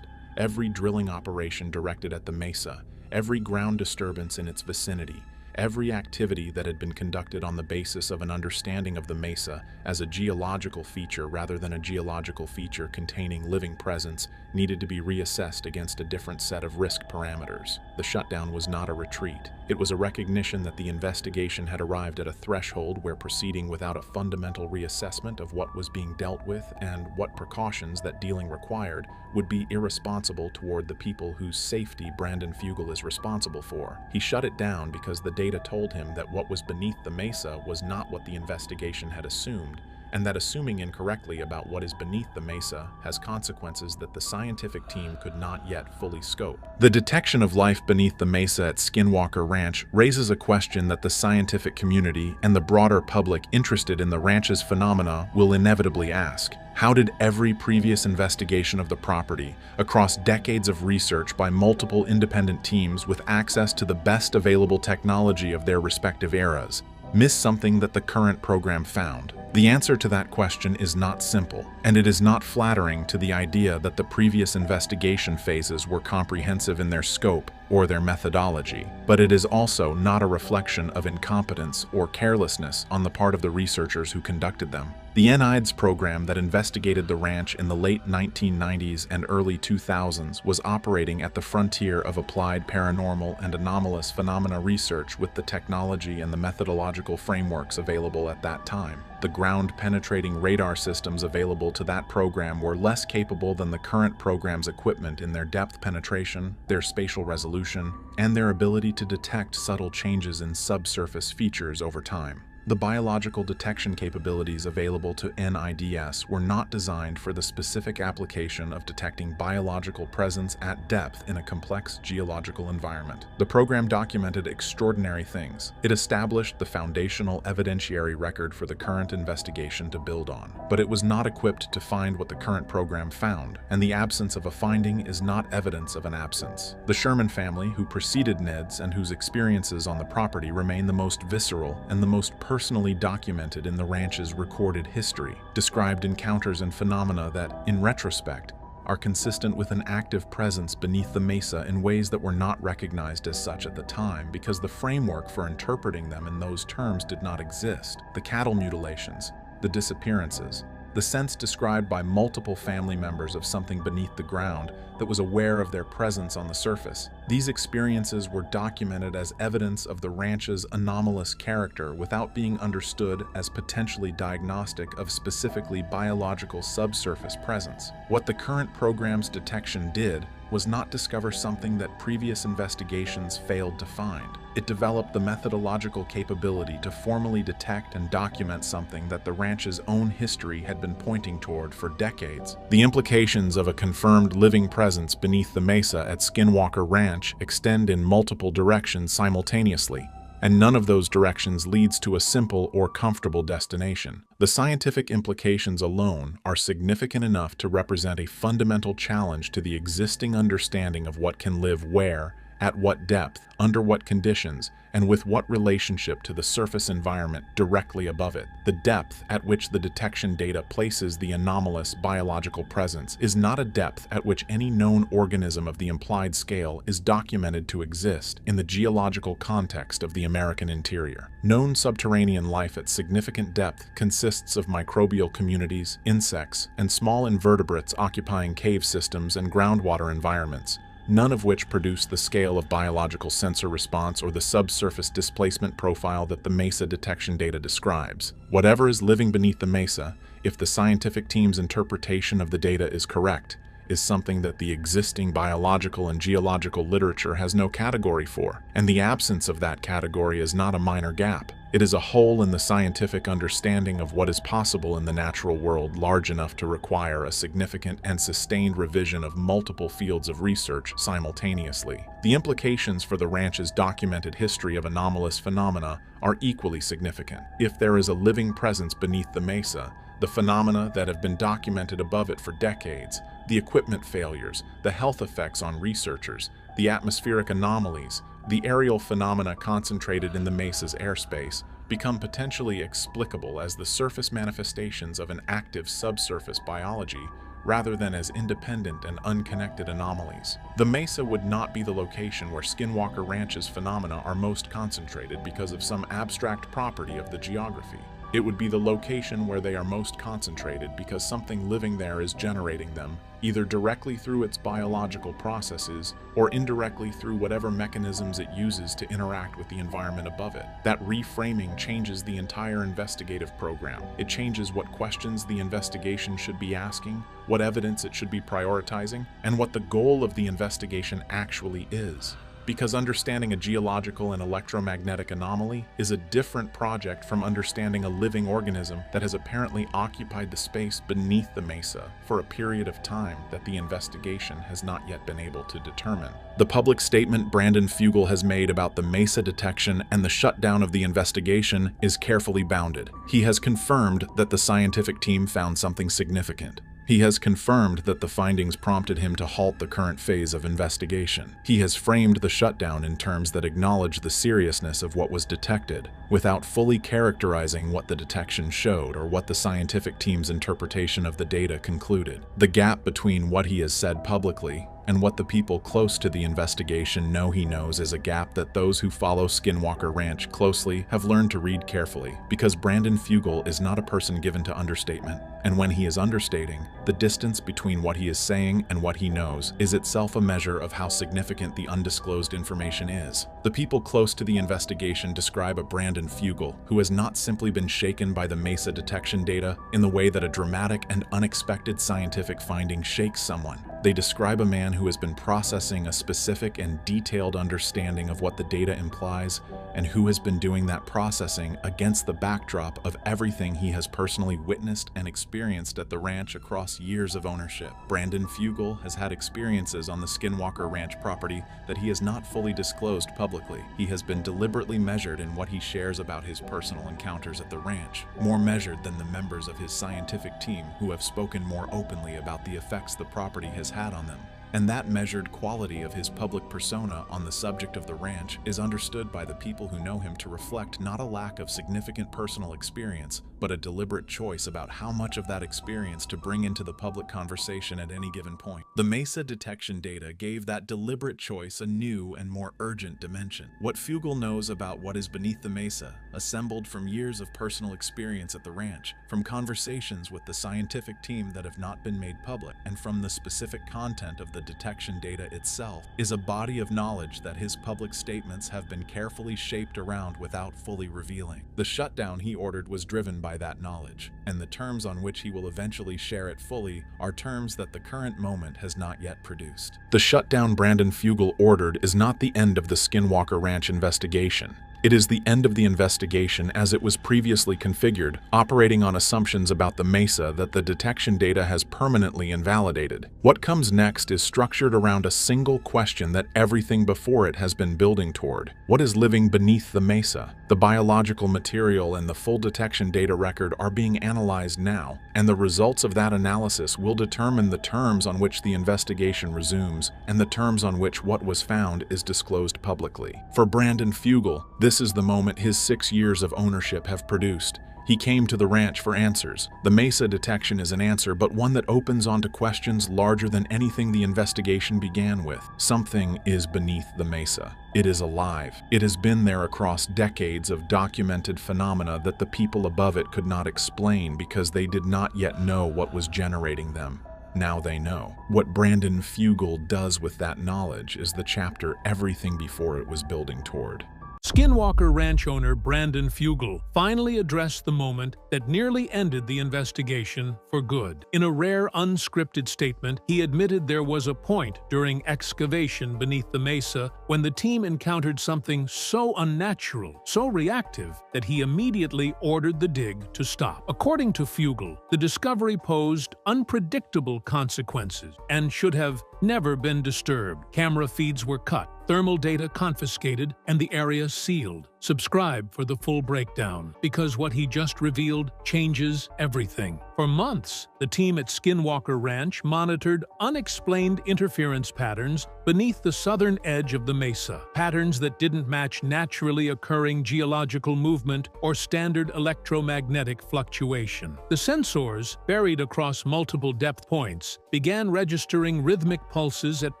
Every drilling operation directed at the mesa, every ground disturbance in its vicinity, Every activity that had been conducted on the basis of an understanding of the mesa as a geological feature rather than a geological feature containing living presence needed to be reassessed against a different set of risk parameters. The shutdown was not a retreat. It was a recognition that the investigation had arrived at a threshold where proceeding without a fundamental reassessment of what was being dealt with and what precautions that dealing required would be irresponsible toward the people whose safety Brandon Fugel is responsible for. He shut it down because the data told him that what was beneath the mesa was not what the investigation had assumed, and that assuming incorrectly about what is beneath the mesa has consequences that the scientific team could not yet fully scope. The detection of life beneath the mesa at Skinwalker Ranch raises a question that the scientific community and the broader public interested in the ranch's phenomena will inevitably ask. How did every previous investigation of the property, across decades of research by multiple independent teams with access to the best available technology of their respective eras, miss something that the current program found? The answer to that question is not simple, and it is not flattering to the idea that the previous investigation phases were comprehensive in their scope or their methodology, but it is also not a reflection of incompetence or carelessness on the part of the researchers who conducted them. The NIDES program that investigated the ranch in the late 1990s and early 2000s was operating at the frontier of applied paranormal and anomalous phenomena research with the technology and the methodological frameworks available at that time. The ground-penetrating radar systems available to that program were less capable than the current program's equipment in their depth penetration, their spatial resolution, and their ability to detect subtle changes in subsurface features over time. The biological detection capabilities available to NIDS were not designed for the specific application of detecting biological presence at depth in a complex geological environment. The program documented extraordinary things. It established the foundational evidentiary record for the current investigation to build on, but it was not equipped to find what the current program found, and the absence of a finding is not evidence of an absence. The Sherman family, who preceded NIDS and whose experiences on the property remain the most visceral and the most personally documented in the ranch's recorded history, described encounters and phenomena that, in retrospect, are consistent with an active presence beneath the mesa in ways that were not recognized as such at the time because the framework for interpreting them in those terms did not exist. The cattle mutilations, the disappearances, the sense described by multiple family members of something beneath the ground that was aware of their presence on the surface. These experiences were documented as evidence of the ranch's anomalous character without being understood as potentially diagnostic of specifically biological subsurface presence. What the current program's detection did was not discover something that previous investigations failed to find. It developed the methodological capability to formally detect and document something that the ranch's own history had been pointing toward for decades. The implications of a confirmed living presence beneath the mesa at Skinwalker Ranch extend in multiple directions simultaneously, and none of those directions leads to a simple or comfortable destination. The scientific implications alone are significant enough to represent a fundamental challenge to the existing understanding of what can live where, at what depth, under what conditions, and with what relationship to the surface environment directly above it. The depth at which the detection data places the anomalous biological presence is not a depth at which any known organism of the implied scale is documented to exist in the geological context of the American interior. Known subterranean life at significant depth consists of microbial communities, insects, and small invertebrates occupying cave systems and groundwater environments, none of which produce the scale of biological sensor response or the subsurface displacement profile that the mesa detection data describes. Whatever is living beneath the mesa, if the scientific team's interpretation of the data is correct, is something that the existing biological and geological literature has no category for, and the absence of that category is not a minor gap. It is a hole in the scientific understanding of what is possible in the natural world large enough to require a significant and sustained revision of multiple fields of research simultaneously. The implications for the ranch's documented history of anomalous phenomena are equally significant. If there is a living presence beneath the mesa, the phenomena that have been documented above it for decades, the equipment failures, the health effects on researchers, the atmospheric anomalies, the aerial phenomena concentrated in the mesa's airspace, become potentially explicable as the surface manifestations of an active subsurface biology rather than as independent and unconnected anomalies. The mesa would not be the location where Skinwalker Ranch's phenomena are most concentrated because of some abstract property of the geography. It would be the location where they are most concentrated because something living there is generating them, either directly through its biological processes or indirectly through whatever mechanisms it uses to interact with the environment above it. That reframing changes the entire investigative program. It changes what questions the investigation should be asking, what evidence it should be prioritizing, and what the goal of the investigation actually is. Because understanding a geological and electromagnetic anomaly is a different project from understanding a living organism that has apparently occupied the space beneath the mesa for a period of time that the investigation has not yet been able to determine. The public statement Brandon Fugal has made about the mesa detection and the shutdown of the investigation is carefully bounded. He has confirmed that the scientific team found something significant. He has confirmed that the findings prompted him to halt the current phase of investigation. He has framed the shutdown in terms that acknowledge the seriousness of what was detected, without fully characterizing what the detection showed or what the scientific team's interpretation of the data concluded. The gap between what he has said publicly and what the people close to the investigation know he knows is a gap that those who follow Skinwalker Ranch closely have learned to read carefully, because Brandon Fugal is not a person given to understatement, and when he is understating, the distance between what he is saying and what he knows is itself a measure of how significant the undisclosed information is. The people close to the investigation describe a Brandon Fugal who has not simply been shaken by the mesa detection data in the way that a dramatic and unexpected scientific finding shakes someone. They describe a man who has been processing a specific and detailed understanding of what the data implies, and who has been doing that processing against the backdrop of everything he has personally witnessed and experienced at the ranch across years of ownership. Brandon Fugal has had experiences on the Skinwalker Ranch property that he has not fully disclosed publicly. He has been deliberately measured in what he shares about his personal encounters at the ranch, more measured than the members of his scientific team who have spoken more openly about the effects the property has had on them. And that measured quality of his public persona on the subject of the ranch is understood by the people who know him to reflect not a lack of significant personal experience, but a deliberate choice about how much of that experience to bring into the public conversation at any given point. The mesa detection data gave that deliberate choice a new and more urgent dimension. What Fugal knows about what is beneath the mesa, assembled from years of personal experience at the ranch, from conversations with the scientific team that have not been made public, and from the specific content of the detection data itself, is a body of knowledge that his public statements have been carefully shaped around without fully revealing. The shutdown he ordered was driven by that knowledge, and the terms on which he will eventually share it fully are terms that the current moment has not yet produced. The shutdown Brandon Fugal ordered is not the end of the Skinwalker Ranch investigation. It is the end of the investigation as it was previously configured, operating on assumptions about the mesa that the detection data has permanently invalidated. What comes next is structured around a single question that everything before it has been building toward. What is living beneath the mesa? The biological material and the full detection data record are being analyzed now, and the results of that analysis will determine the terms on which the investigation resumes and the terms on which what was found is disclosed publicly. For Brandon Fugal, this is the moment his 6 years of ownership have produced. He came to the ranch for answers. The mesa detection is an answer, but one that opens onto questions larger than anything the investigation began with. Something is beneath the mesa. It is alive. It has been there across decades of documented phenomena that the people above it could not explain because they did not yet know what was generating them. Now they know. What Brandon Fugal does with that knowledge is the chapter everything before it was building toward. Skinwalker Ranch owner Brandon Fugal finally addressed the moment that nearly ended the investigation for good. In a rare unscripted statement, he admitted there was a point during excavation beneath the mesa when the team encountered something so unnatural, so reactive, that he immediately ordered the dig to stop. According to Fugal, the discovery posed unpredictable consequences and should have never been disturbed. Camera feeds were cut, thermal data confiscated, and the area sealed, Subscribe for the full breakdown, because what he just revealed changes everything. For months, the team at Skinwalker Ranch monitored unexplained interference patterns beneath the southern edge of the mesa, patterns that didn't match naturally occurring geological movement or standard electromagnetic fluctuation. The sensors, buried across multiple depth points, began registering rhythmic pulses at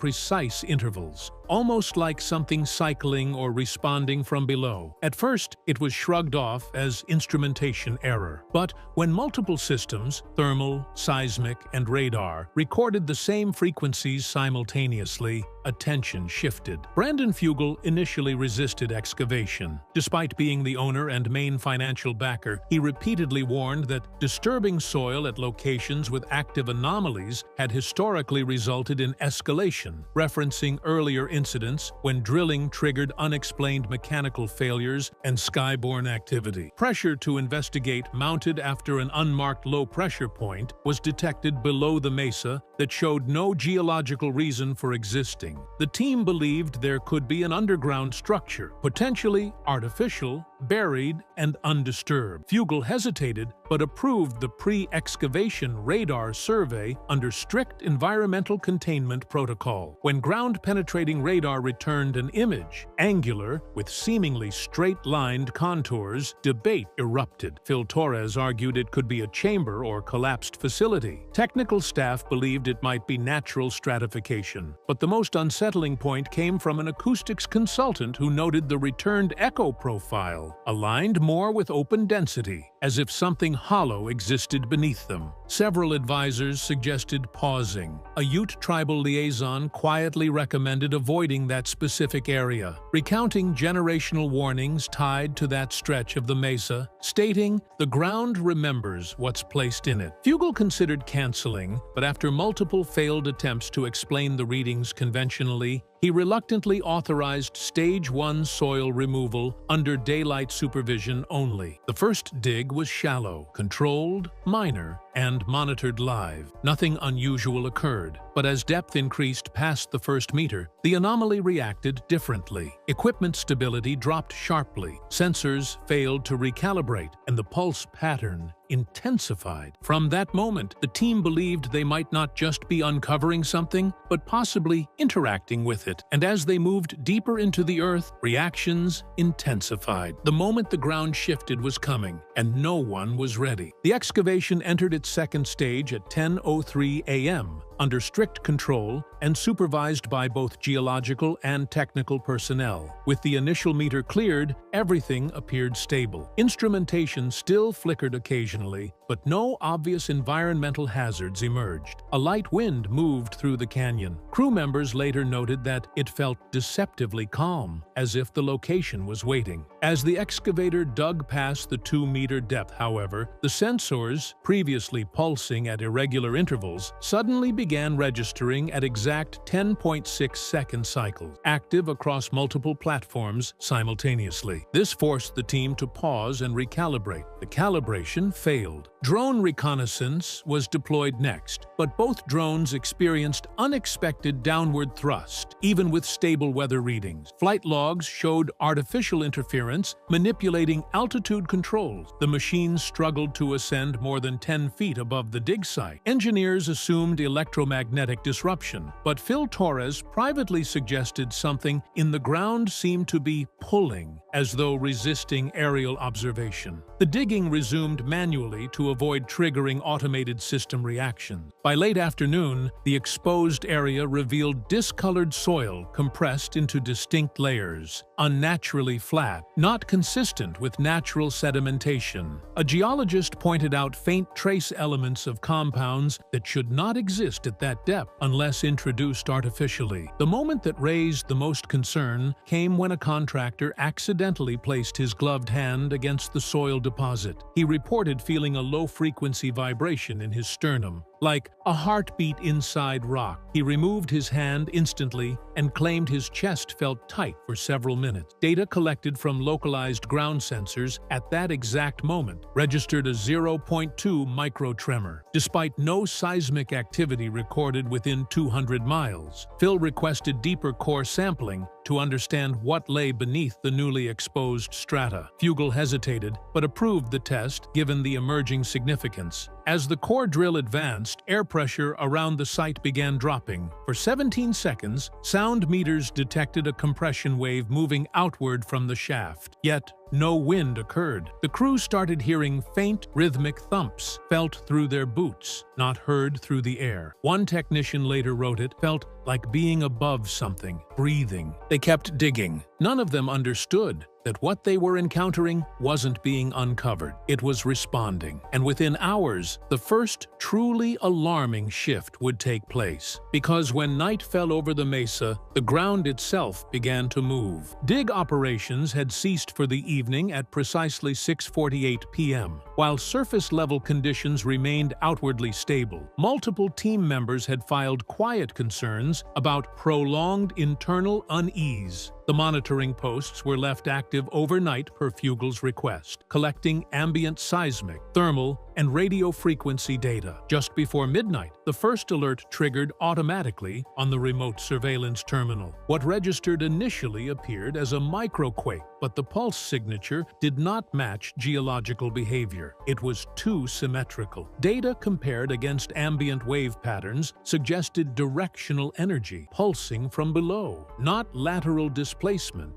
precise intervals, almost like something cycling or responding from below. At first, it was shrugged off as instrumentation error. But when multiple systems, thermal, seismic, and radar, recorded the same frequencies simultaneously, attention shifted. Brandon Fugel initially resisted excavation. Despite being the owner and main financial backer, he repeatedly warned that disturbing soil at locations with active anomalies had historically resulted in escalation, referencing earlier incidents when drilling triggered unexplained mechanical failures and skyborne activity. Pressure to investigate mounted after an unmarked low-pressure point was detected below the mesa that showed no geological reason for existing. The team believed there could be an underground structure, potentially artificial, buried, and undisturbed. Fugel hesitated, but approved the pre-excavation radar survey under strict environmental containment protocol. When ground-penetrating radar returned an image, angular, with seemingly straight-lined contours, debate erupted. Phil Torres argued it could be a chamber or collapsed facility. Technical staff believed it might be natural stratification, but the most unsettling point came from an acoustics consultant who noted the returned echo profile aligned more with open density, as if something hollow existed beneath them. Several advisors suggested pausing. A Ute tribal liaison quietly recommended avoiding that specific area, recounting generational warnings tied to that stretch of the mesa, stating, "The ground remembers what's placed in it." Fugel considered canceling, but after multiple failed attempts to explain the readings conventionally, he reluctantly authorized Stage 1 soil removal under daylight supervision only. The first dig was shallow, controlled, minor, and monitored live. Nothing unusual occurred, but as depth increased past the first meter, the anomaly reacted differently. Equipment stability dropped sharply, sensors failed to recalibrate, and the pulse pattern intensified. From that moment, the team believed they might not just be uncovering something, but possibly interacting with it. And as they moved deeper into the earth, reactions intensified. The moment the ground shifted was coming, and no one was ready. The excavation entered its second stage at 10:03 a.m., under strict control and supervised by both geological and technical personnel. With the initial meter cleared, everything appeared stable. Instrumentation still flickered occasionally, but no obvious environmental hazards emerged. A light wind moved through the canyon. Crew members later noted that it felt deceptively calm, as if the location was waiting. As the excavator dug past the 2-meter depth, however, the sensors, previously pulsing at irregular intervals, suddenly began registering at exact 10.6-second cycles, active across multiple platforms simultaneously. This forced the team to pause and recalibrate. The calibration failed. Drone reconnaissance was deployed next, but both drones experienced unexpected downward thrust, even with stable weather readings. Flight logs showed artificial interference manipulating altitude controls. The machines struggled to ascend more than 10 feet above the dig site. Engineers assumed electromagnetic disruption, but Phil Torres privately suggested something in the ground seemed to be pulling, as though resisting aerial observation. The digging resumed manually to avoid triggering automated system reactions. By late afternoon, the exposed area revealed discolored soil compressed into distinct layers, unnaturally flat, not consistent with natural sedimentation. A geologist pointed out faint trace elements of compounds that should not exist at that depth unless introduced artificially. The moment that raised the most concern came when a contractor accidentally placed his gloved hand against the soil deposit. He reported feeling a low-frequency vibration in his sternum, like a heartbeat inside rock. He removed his hand instantly and claimed his chest felt tight for several minutes. Data collected from localized ground sensors at that exact moment registered a 0.2 microtremor, despite no seismic activity recorded within 200 miles. Phil requested deeper core sampling to understand what lay beneath the newly exposed strata. Fugel hesitated, but approved the test given the emerging significance. As the core drill advanced, air pressure around the site began dropping. For 17 seconds, sound meters detected a compression wave moving outward from the shaft. Yet, no wind occurred. The crew started hearing faint, rhythmic thumps, felt through their boots, not heard through the air. One technician later wrote it felt like being above something, breathing. They kept digging. None of them understood that what they were encountering wasn't being uncovered. It was responding. And within hours, the first truly alarming shift would take place. Because when night fell over the mesa, the ground itself began to move. Dig operations had ceased for the evening at precisely 6:48 p.m. While surface-level conditions remained outwardly stable, multiple team members had filed quiet concerns about prolonged internal unease. The monitoring posts were left active overnight per Fugel's request, collecting ambient seismic, thermal, and radio frequency data. Just before midnight, the first alert triggered automatically on the remote surveillance terminal. What registered initially appeared as a microquake, but the pulse signature did not match geological behavior. It was too symmetrical. Data compared against ambient wave patterns suggested directional energy pulsing from below, not lateral displacement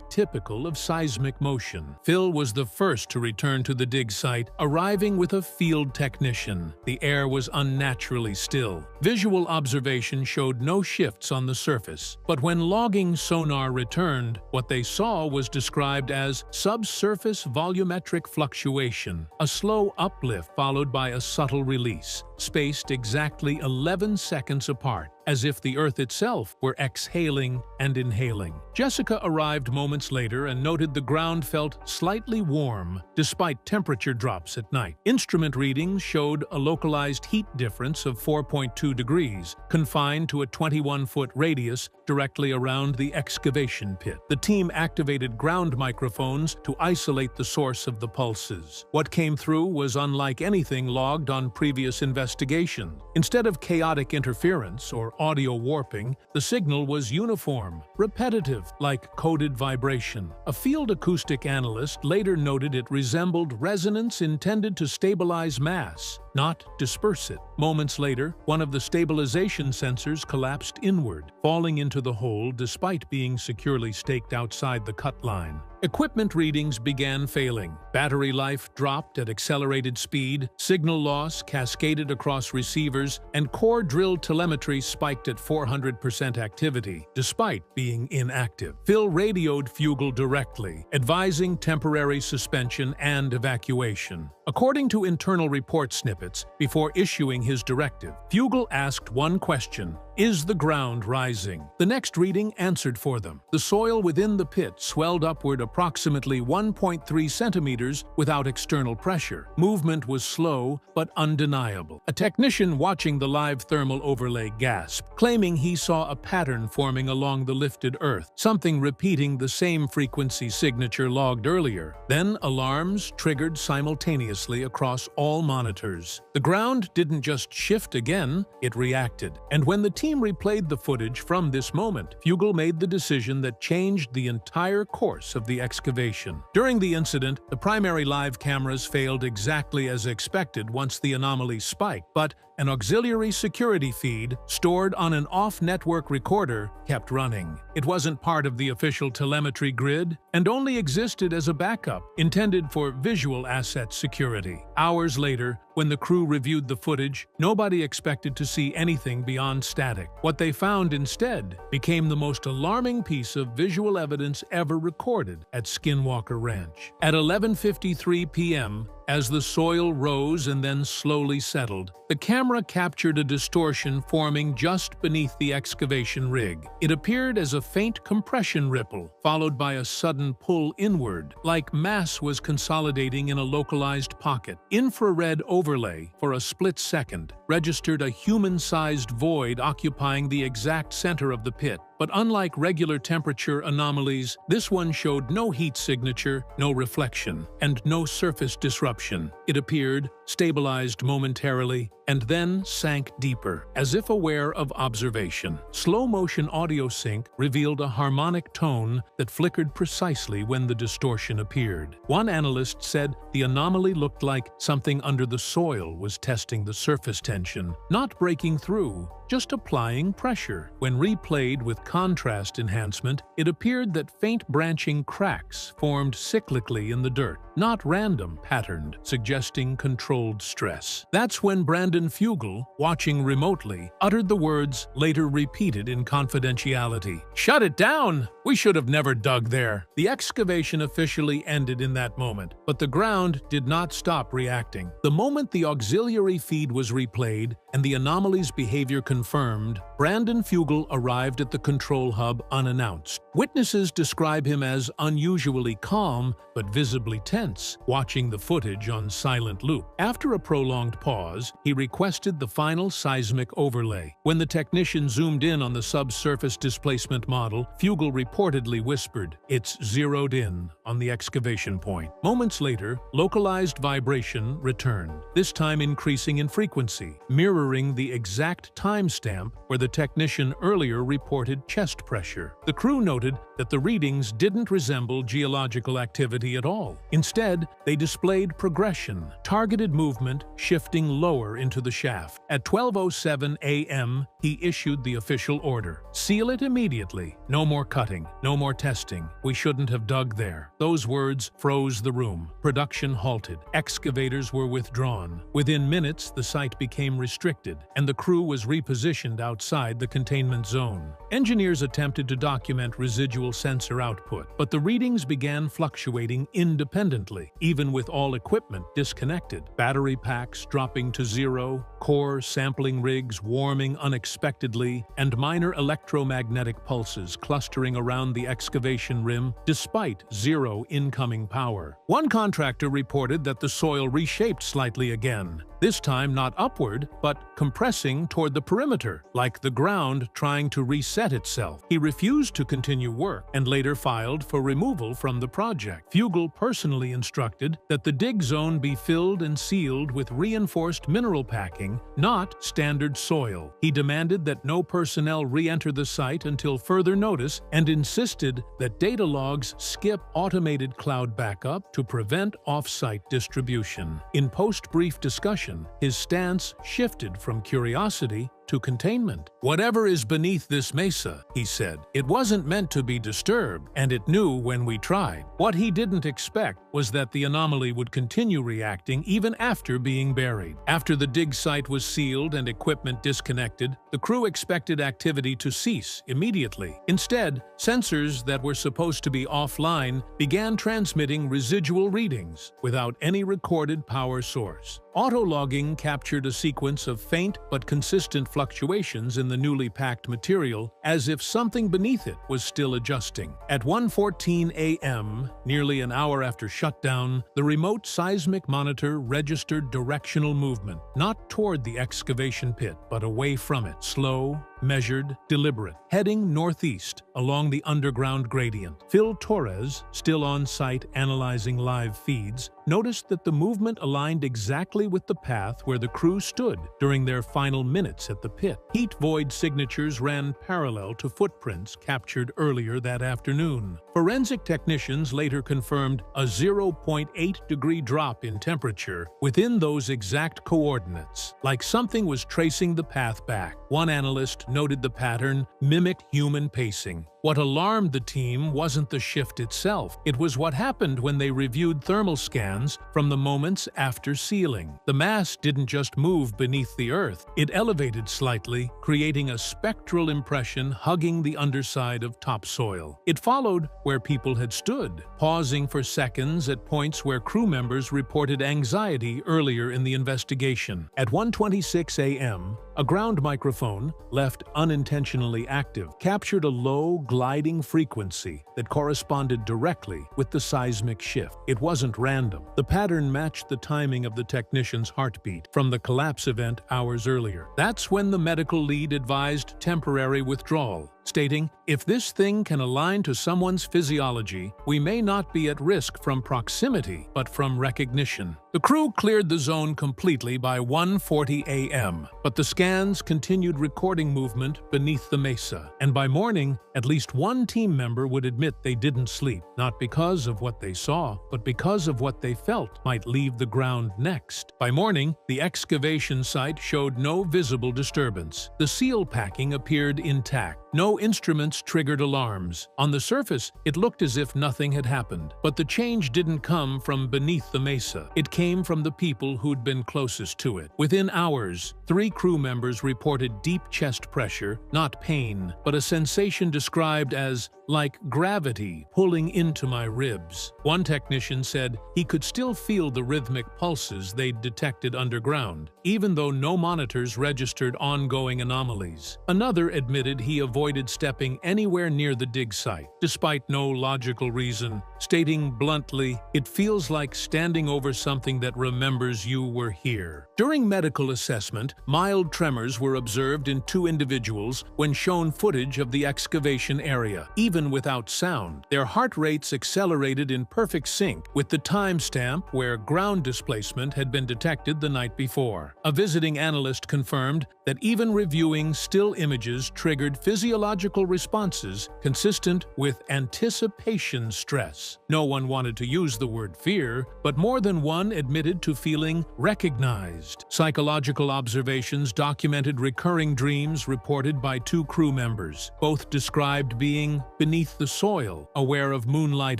typical of seismic motion. Phil was the first to return to the dig site, arriving with a field technician. The air was unnaturally still. Visual observation showed no shifts on the surface, but when logging sonar returned, what they saw was described as subsurface volumetric fluctuation, a slow uplift followed by a subtle release, spaced exactly 11 seconds apart, as if the Earth itself were exhaling and inhaling. Jessica arrived moments later and noted the ground felt slightly warm, despite temperature drops at night. Instrument readings showed a localized heat difference of 4.2 degrees, confined to a 21-foot radius directly around the excavation pit. The team activated ground microphones to isolate the source of the pulses. What came through was unlike anything logged on previous investigations. Instead of chaotic interference or audio warping, the signal was uniform, repetitive, like coded vibration. A field acoustic analyst later noted it resembled resonance intended to stabilize mass, not disperse it. Moments later, one of the stabilization sensors collapsed inward, falling into the hole despite being securely staked outside the cut line. Equipment readings began failing. Battery life dropped at accelerated speed, signal loss cascaded across receivers, and core drill telemetry spiked at 400% activity, despite being inactive. Phil radioed Fugel directly, advising temporary suspension and evacuation. According to internal report snippets, before issuing his directive, Fugel asked one question: is the ground rising? The next reading answered for them. The soil within the pit swelled upward approximately 1.3 centimeters without external pressure. Movement was slow but undeniable. A technician watching the live thermal overlay gasped, claiming he saw a pattern forming along the lifted earth, something repeating the same frequency signature logged earlier. Then alarms triggered simultaneously across all monitors. The ground didn't just shift again, it reacted. And when the team replayed the footage from this moment, Fugel made the decision that changed the entire course of the excavation. During the incident, the primary live cameras failed exactly as expected once the anomaly spiked, but an auxiliary security feed stored on an off-network recorder kept running. It wasn't part of the official telemetry grid and only existed as a backup, intended for visual asset security. Hours later, when the crew reviewed the footage, nobody expected to see anything beyond static. What they found instead became the most alarming piece of visual evidence ever recorded at Skinwalker Ranch. At 11:53 p.m., As the soil rose and then slowly settled, the camera captured a distortion forming just beneath the excavation rig. It appeared as a faint compression ripple, followed by a sudden pull inward, like mass was consolidating in a localized pocket. Infrared overlay, for a split second, registered a human-sized void occupying the exact center of the pit. But unlike regular temperature anomalies, this one showed no heat signature, no reflection, and no surface disruption. It appeared, stabilized momentarily, and then sank deeper, as if aware of observation. Slow-motion audio sync revealed a harmonic tone that flickered precisely when the distortion appeared. One analyst said the anomaly looked like something under the soil was testing the surface tension, not breaking through, just applying pressure. When replayed with contrast enhancement, it appeared that faint branching cracks formed cyclically in the dirt, not random patterned, suggesting controlled stress. That's when Brandon Fugel, watching remotely, uttered the words later repeated in confidentiality. "Shut it down! We should have never dug there." The excavation officially ended in that moment, but the ground did not stop reacting. The moment the auxiliary feed was replayed and the anomaly's behavior confirmed, Brandon Fugel arrived at the control hub unannounced. Witnesses describe him as unusually calm but visibly tense, watching the footage on silent loop. After a prolonged pause, he requested the final seismic overlay. When the technician zoomed in on the subsurface displacement model, Fugel reportedly whispered, "It's zeroed in on the excavation point." Moments later, localized vibration returned, this time increasing in frequency, mirroring the exact timestamp where the technician earlier reported chest pressure. The crew noted that the readings didn't resemble geological activity at all. Instead, they displayed progression, targeted movement shifting lower into the shaft. At 12:07 a.m., he issued the official order. "Seal it immediately. No more cutting. No more testing. We shouldn't have dug there." Those words froze the room. Production halted. Excavators were withdrawn. Within minutes, the site became restricted, and the crew was repositioned outside the containment zone. Engineers attempted to document residual sensor output, but the readings began fluctuating independently, even with all equipment disconnected. Battery packs dropping to zero, core sampling rigs warming unexpectedly, and minor electromagnetic pulses clustering around the excavation rim despite zero incoming power. One contractor reported that the soil reshaped slightly again, this time not upward, but compressing toward the perimeter, like the ground trying to reset itself. He refused to continue work and later filed for removal from the project. Fugel personally instructed that the dig zone be filled and sealed with reinforced mineral packing, not standard soil. He demanded that no personnel re-enter the site until further notice and insisted that data logs skip automated cloud backup to prevent off-site distribution. In post-brief discussion, his stance shifted from curiosity to containment. "Whatever is beneath this mesa," he said, "it wasn't meant to be disturbed, and it knew when we tried." What he didn't expect was that the anomaly would continue reacting even after being buried. After the dig site was sealed and equipment disconnected, the crew expected activity to cease immediately. Instead, sensors that were supposed to be offline began transmitting residual readings without any recorded power source. Auto-logging captured a sequence of faint but consistent fluctuations in the newly packed material, as if something beneath it was still adjusting. At 1:14 a.m., nearly an hour after shutdown, the remote seismic monitor registered directional movement, not toward the excavation pit, but away from it, slow, measured, deliberate, heading northeast along the underground gradient. Phil Torres, still on site analyzing live feeds, noticed that the movement aligned exactly with the path where the crew stood during their final minutes at the pit. Heat void signatures ran parallel to footprints captured earlier that afternoon. Forensic technicians later confirmed a 0.8-degree drop in temperature within those exact coordinates, like something was tracing the path back. One analyst noted the pattern mimicked human pacing, What alarmed the team wasn't the shift itself. It was what happened when they reviewed thermal scans from the moments after sealing. The mass didn't just move beneath the Earth. It elevated slightly, creating a spectral impression hugging the underside of topsoil. It followed where people had stood, pausing for seconds at points where crew members reported anxiety earlier in the investigation. At 1:26 a.m., a ground microphone, left unintentionally active, captured a low, gliding frequency that corresponded directly with the seismic shift. It wasn't random. The pattern matched the timing of the technician's heartbeat from the collapse event hours earlier. That's when the medical lead advised temporary withdrawal, stating, "If this thing can align to someone's physiology, we may not be at risk from proximity, but from recognition." The crew cleared the zone completely by 1:40 a.m., but the scans continued recording movement beneath the mesa. And by morning, at least one team member would admit they didn't sleep, not because of what they saw, but because of what they felt might leave the ground next. By morning, the excavation site showed no visible disturbance. The seal packing appeared intact. No instruments triggered alarms. On the surface, it looked as if nothing had happened. But the change didn't come from beneath the mesa. It came from the people who'd been closest to it. Within hours, 3 crew members reported deep chest pressure, not pain, but a sensation described as like gravity pulling into my ribs. One technician said he could still feel the rhythmic pulses they'd detected underground, even though no monitors registered ongoing anomalies. Another admitted he avoided stepping anywhere near the dig site, despite no logical reason, stating bluntly, "It feels like standing over something that remembers you were here." During medical assessment, mild tremors were observed in 2 individuals when shown footage of the excavation area. Even without sound, their heart rates accelerated in perfect sync with the timestamp where ground displacement had been detected the night before. A visiting analyst confirmed that even reviewing still images triggered physiological responses consistent with anticipation stress. No one wanted to use the word fear, but more than one admitted to feeling recognized. Psychological observations documented recurring dreams reported by 2 crew members. Both described being beneath the soil, aware of moonlight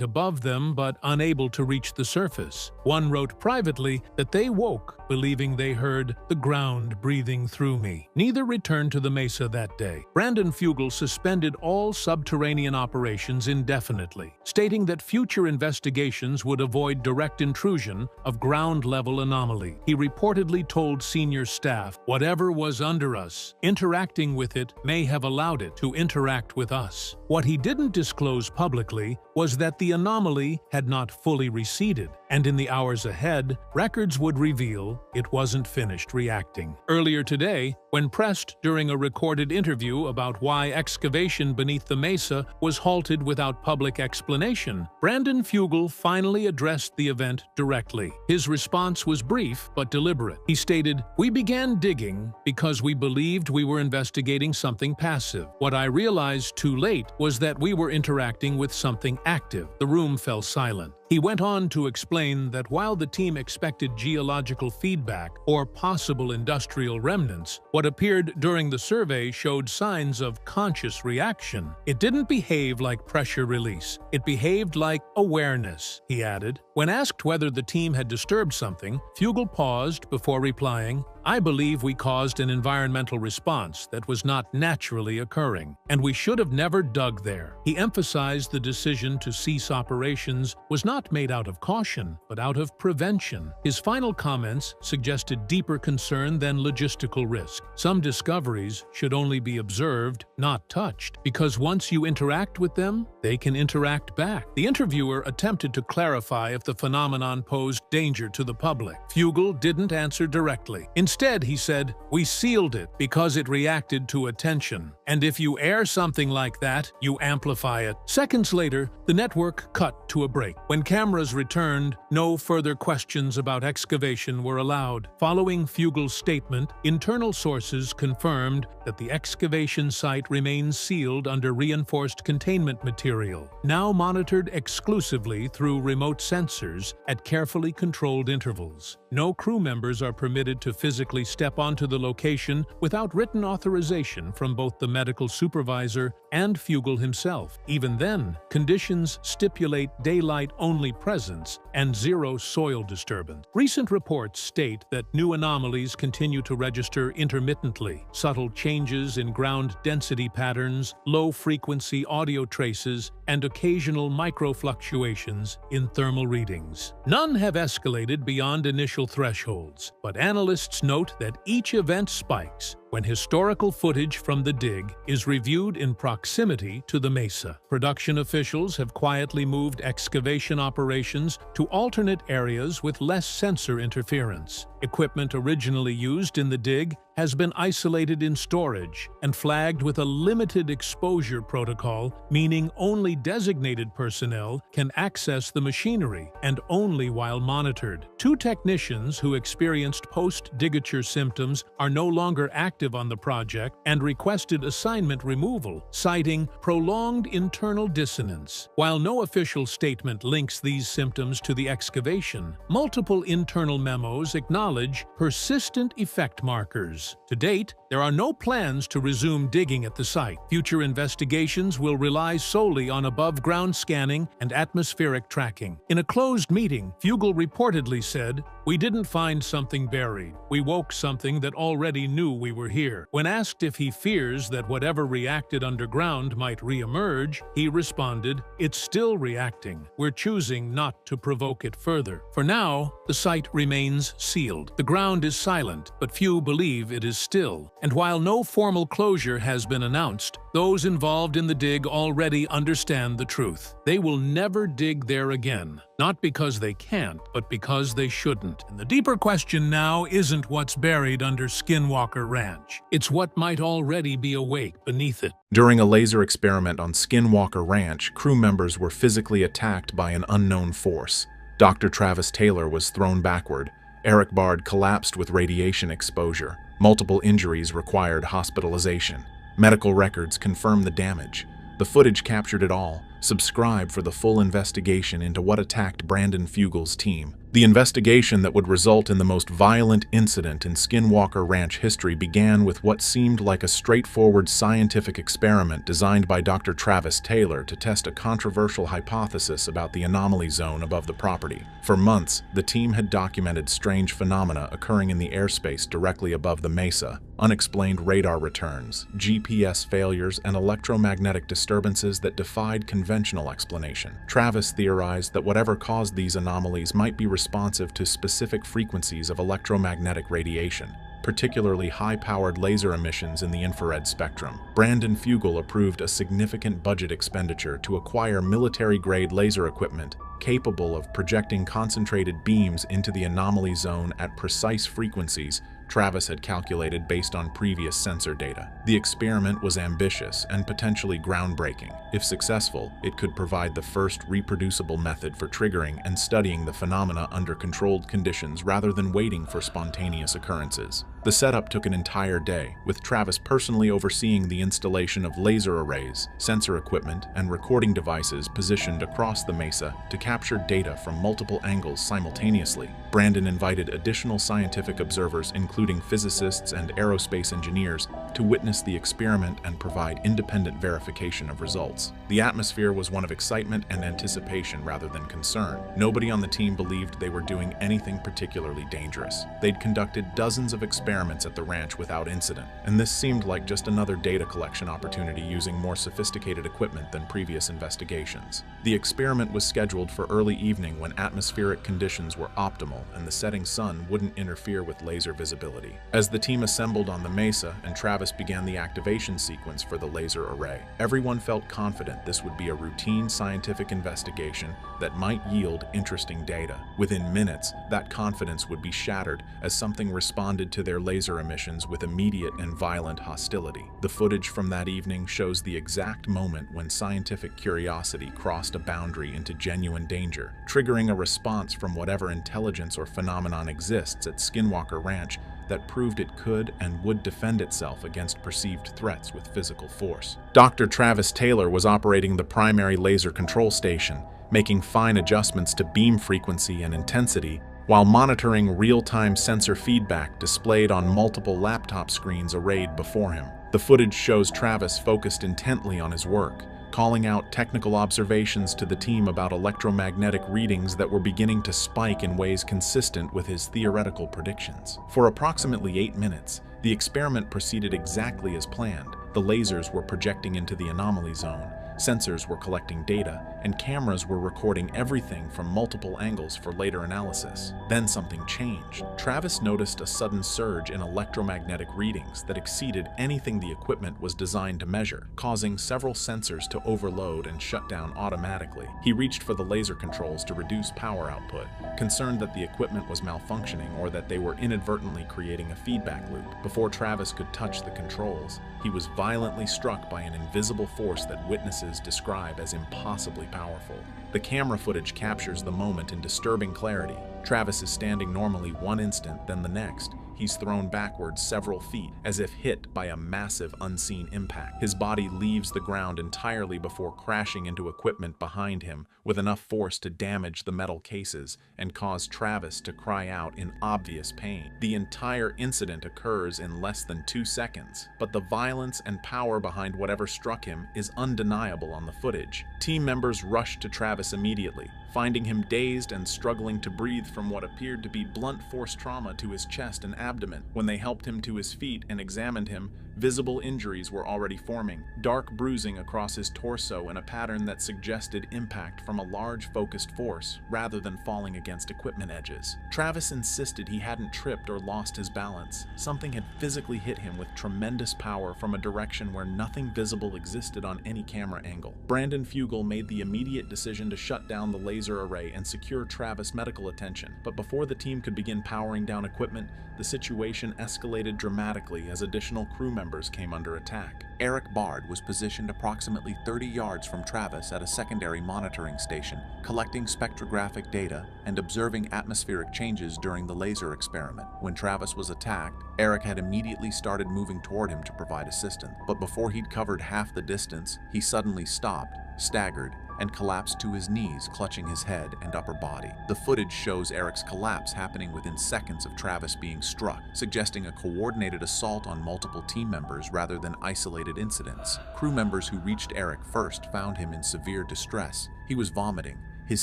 above them but unable to reach the surface. One wrote privately that they woke believing they heard the ground breathing through me. Neither returned to the mesa that day. Brandon Fugel suspended all subterranean operations indefinitely, stating that future investigations would avoid direct intrusion of ground-level anomaly. He reportedly told senior staff, "Whatever was under us, interacting with it may have allowed it to interact with us." What he didn't disclose publicly was that the anomaly had not fully receded, and in the hours ahead, records would reveal it wasn't finished reacting. Earlier today, when pressed during a recorded interview about why excavation beneath the mesa was halted without public explanation, Brandon Fugel finally addressed the event directly. His response was brief but deliberate. He stated, "We began digging because we believed we were investigating something passive. What I realized too late was that we were interacting with something active." The room fell silent. He went on to explain that while the team expected geological feedback or possible industrial remnants, what appeared during the survey showed signs of conscious reaction. "It didn't behave like pressure release. It behaved like awareness," he added. When asked whether the team had disturbed something, Fugel paused before replying, "I believe we caused an environmental response that was not naturally occurring, and we should have never dug there." He emphasized the decision to cease operations was not made out of caution, but out of prevention. His final comments suggested deeper concern than logistical risk. Some discoveries should only be observed, not touched, because once you interact with them, they can interact back. The interviewer attempted to clarify if the phenomenon posed danger to the public. Fugel didn't answer directly. Instead, he said, "We sealed it because it reacted to attention. And if you air something like that, you amplify it." Seconds later, the network cut to a break. When cameras returned, no further questions about excavation were allowed. Following Fugel's statement, internal sources confirmed that the excavation site remains sealed under reinforced containment material, now monitored exclusively through remote sensors at carefully controlled intervals. No crew members are permitted to physically step onto the location without written authorization from both the medical supervisor and Fugel himself. Even then, conditions stipulate daylight-only presence and zero soil disturbance. Recent reports state that new anomalies continue to register intermittently. Subtle changes in ground density patterns, low-frequency audio traces, and occasional microfluctuations in thermal readings. None have escalated beyond initial thresholds, but analysts note that each event spikes when historical footage from the dig is reviewed in proximity to the mesa. Production officials have quietly moved excavation operations to alternate areas with less sensor interference. Equipment originally used in the dig has been isolated in storage and flagged with a limited exposure protocol, meaning only designated personnel can access the machinery and only while monitored. Two technicians who experienced post-digature symptoms are no longer active on the project and requested assignment removal, citing prolonged internal dissonance. While no official statement links these symptoms to the excavation, multiple internal memos acknowledge persistent effect markers. To date, there are no plans to resume digging at the site. Future investigations will rely solely on above-ground scanning and atmospheric tracking. In a closed meeting, Fugel reportedly said, "We didn't find something buried. We woke something that already knew we were here." When asked if he fears that whatever reacted underground might re-emerge, he responded, "It's still reacting. We're choosing not to provoke it further." For now, the site remains sealed. The ground is silent, but few believe it is still. And while no formal closure has been announced, those involved in the dig already understand the truth. They will never dig there again. Not because they can't, but because they shouldn't. And the deeper question now isn't what's buried under Skinwalker Ranch. It's what might already be awake beneath it. During a laser experiment on Skinwalker Ranch, crew members were physically attacked by an unknown force. Dr. Travis Taylor was thrown backward. Eric Bard collapsed with radiation exposure. Multiple injuries required hospitalization. Medical records confirm the damage. The footage captured it all. Subscribe for the full investigation into what attacked Brandon Fugel's team. The investigation that would result in the most violent incident in Skinwalker Ranch history began with what seemed like a straightforward scientific experiment designed by Dr. Travis Taylor to test a controversial hypothesis about the anomaly zone above the property. For months, the team had documented strange phenomena occurring in the airspace directly above the mesa: unexplained radar returns, GPS failures, and electromagnetic disturbances that defied conventional explanation. Travis theorized that whatever caused these anomalies might be responsive to specific frequencies of electromagnetic radiation, particularly high-powered laser emissions in the infrared spectrum. Brandon Fugel approved a significant budget expenditure to acquire military-grade laser equipment capable of projecting concentrated beams into the anomaly zone at precise frequencies Travis had calculated based on previous sensor data. The experiment was ambitious and potentially groundbreaking. If successful, it could provide the first reproducible method for triggering and studying the phenomena under controlled conditions rather than waiting for spontaneous occurrences. The setup took an entire day, with Travis personally overseeing the installation of laser arrays, sensor equipment, and recording devices positioned across the mesa to capture data from multiple angles simultaneously. Brandon invited additional scientific observers, including physicists and aerospace engineers, to witness the experiment and provide independent verification of results. The atmosphere was one of excitement and anticipation rather than concern. Nobody on the team believed they were doing anything particularly dangerous. They'd conducted dozens of experiments at the ranch without incident, and this seemed like just another data collection opportunity using more sophisticated equipment than previous investigations. The experiment was scheduled for early evening when atmospheric conditions were optimal and the setting sun wouldn't interfere with laser visibility. As the team assembled on the mesa and Travis began the activation sequence for the laser array, everyone felt confident this would be a routine scientific investigation that might yield interesting data. Within minutes, that confidence would be shattered as something responded to their laser emissions with immediate and violent hostility. The footage from that evening shows the exact moment when scientific curiosity crossed a boundary into genuine danger, triggering a response from whatever intelligence or phenomenon exists at Skinwalker Ranch that proved it could and would defend itself against perceived threats with physical force. Dr. Travis Taylor was operating the primary laser control station, making fine adjustments to beam frequency and intensity, while monitoring real-time sensor feedback displayed on multiple laptop screens arrayed before him. The footage shows Travis focused intently on his work, calling out technical observations to the team about electromagnetic readings that were beginning to spike in ways consistent with his theoretical predictions. For approximately 8 minutes, the experiment proceeded exactly as planned. The lasers were projecting into the anomaly zone, sensors were collecting data, and cameras were recording everything from multiple angles for later analysis. Then something changed. Travis noticed a sudden surge in electromagnetic readings that exceeded anything the equipment was designed to measure, causing several sensors to overload and shut down automatically. He reached for the laser controls to reduce power output, concerned that the equipment was malfunctioning or that they were inadvertently creating a feedback loop. Before Travis could touch the controls, he was violently struck by an invisible force that witnesses describe as impossibly powerful. The camera footage captures the moment in disturbing clarity. Travis is standing normally one instant, then the next. He's thrown backwards several feet, as if hit by a massive unseen impact. His body leaves the ground entirely before crashing into equipment behind him, with enough force to damage the metal cases and cause Travis to cry out in obvious pain. The entire incident occurs in less than 2 seconds, but the violence and power behind whatever struck him is undeniable on the footage. Team members rushed to Travis immediately, finding him dazed and struggling to breathe from what appeared to be blunt force trauma to his chest and abdomen. When they helped him to his feet and examined him, visible injuries were already forming, dark bruising across his torso in a pattern that suggested impact from a large focused force rather than falling against equipment edges. Travis insisted he hadn't tripped or lost his balance. Something had physically hit him with tremendous power from a direction where nothing visible existed on any camera angle. Brandon Fugel made the immediate decision to shut down the laser array and secure Travis' medical attention. But before the team could begin powering down equipment, the situation escalated dramatically as additional crew members came under attack. Eric Bard was positioned approximately 30 yards from Travis at a secondary monitoring station, collecting spectrographic data and observing atmospheric changes during the laser experiment. When Travis was attacked, Eric had immediately started moving toward him to provide assistance. But before he'd covered half the distance, he suddenly stopped, staggered, and collapsed to his knees, clutching his head and upper body. The footage shows Eric's collapse happening within seconds of Travis being struck, suggesting a coordinated assault on multiple team members rather than isolated incidents. Crew members who reached Eric first found him in severe distress. He was vomiting. His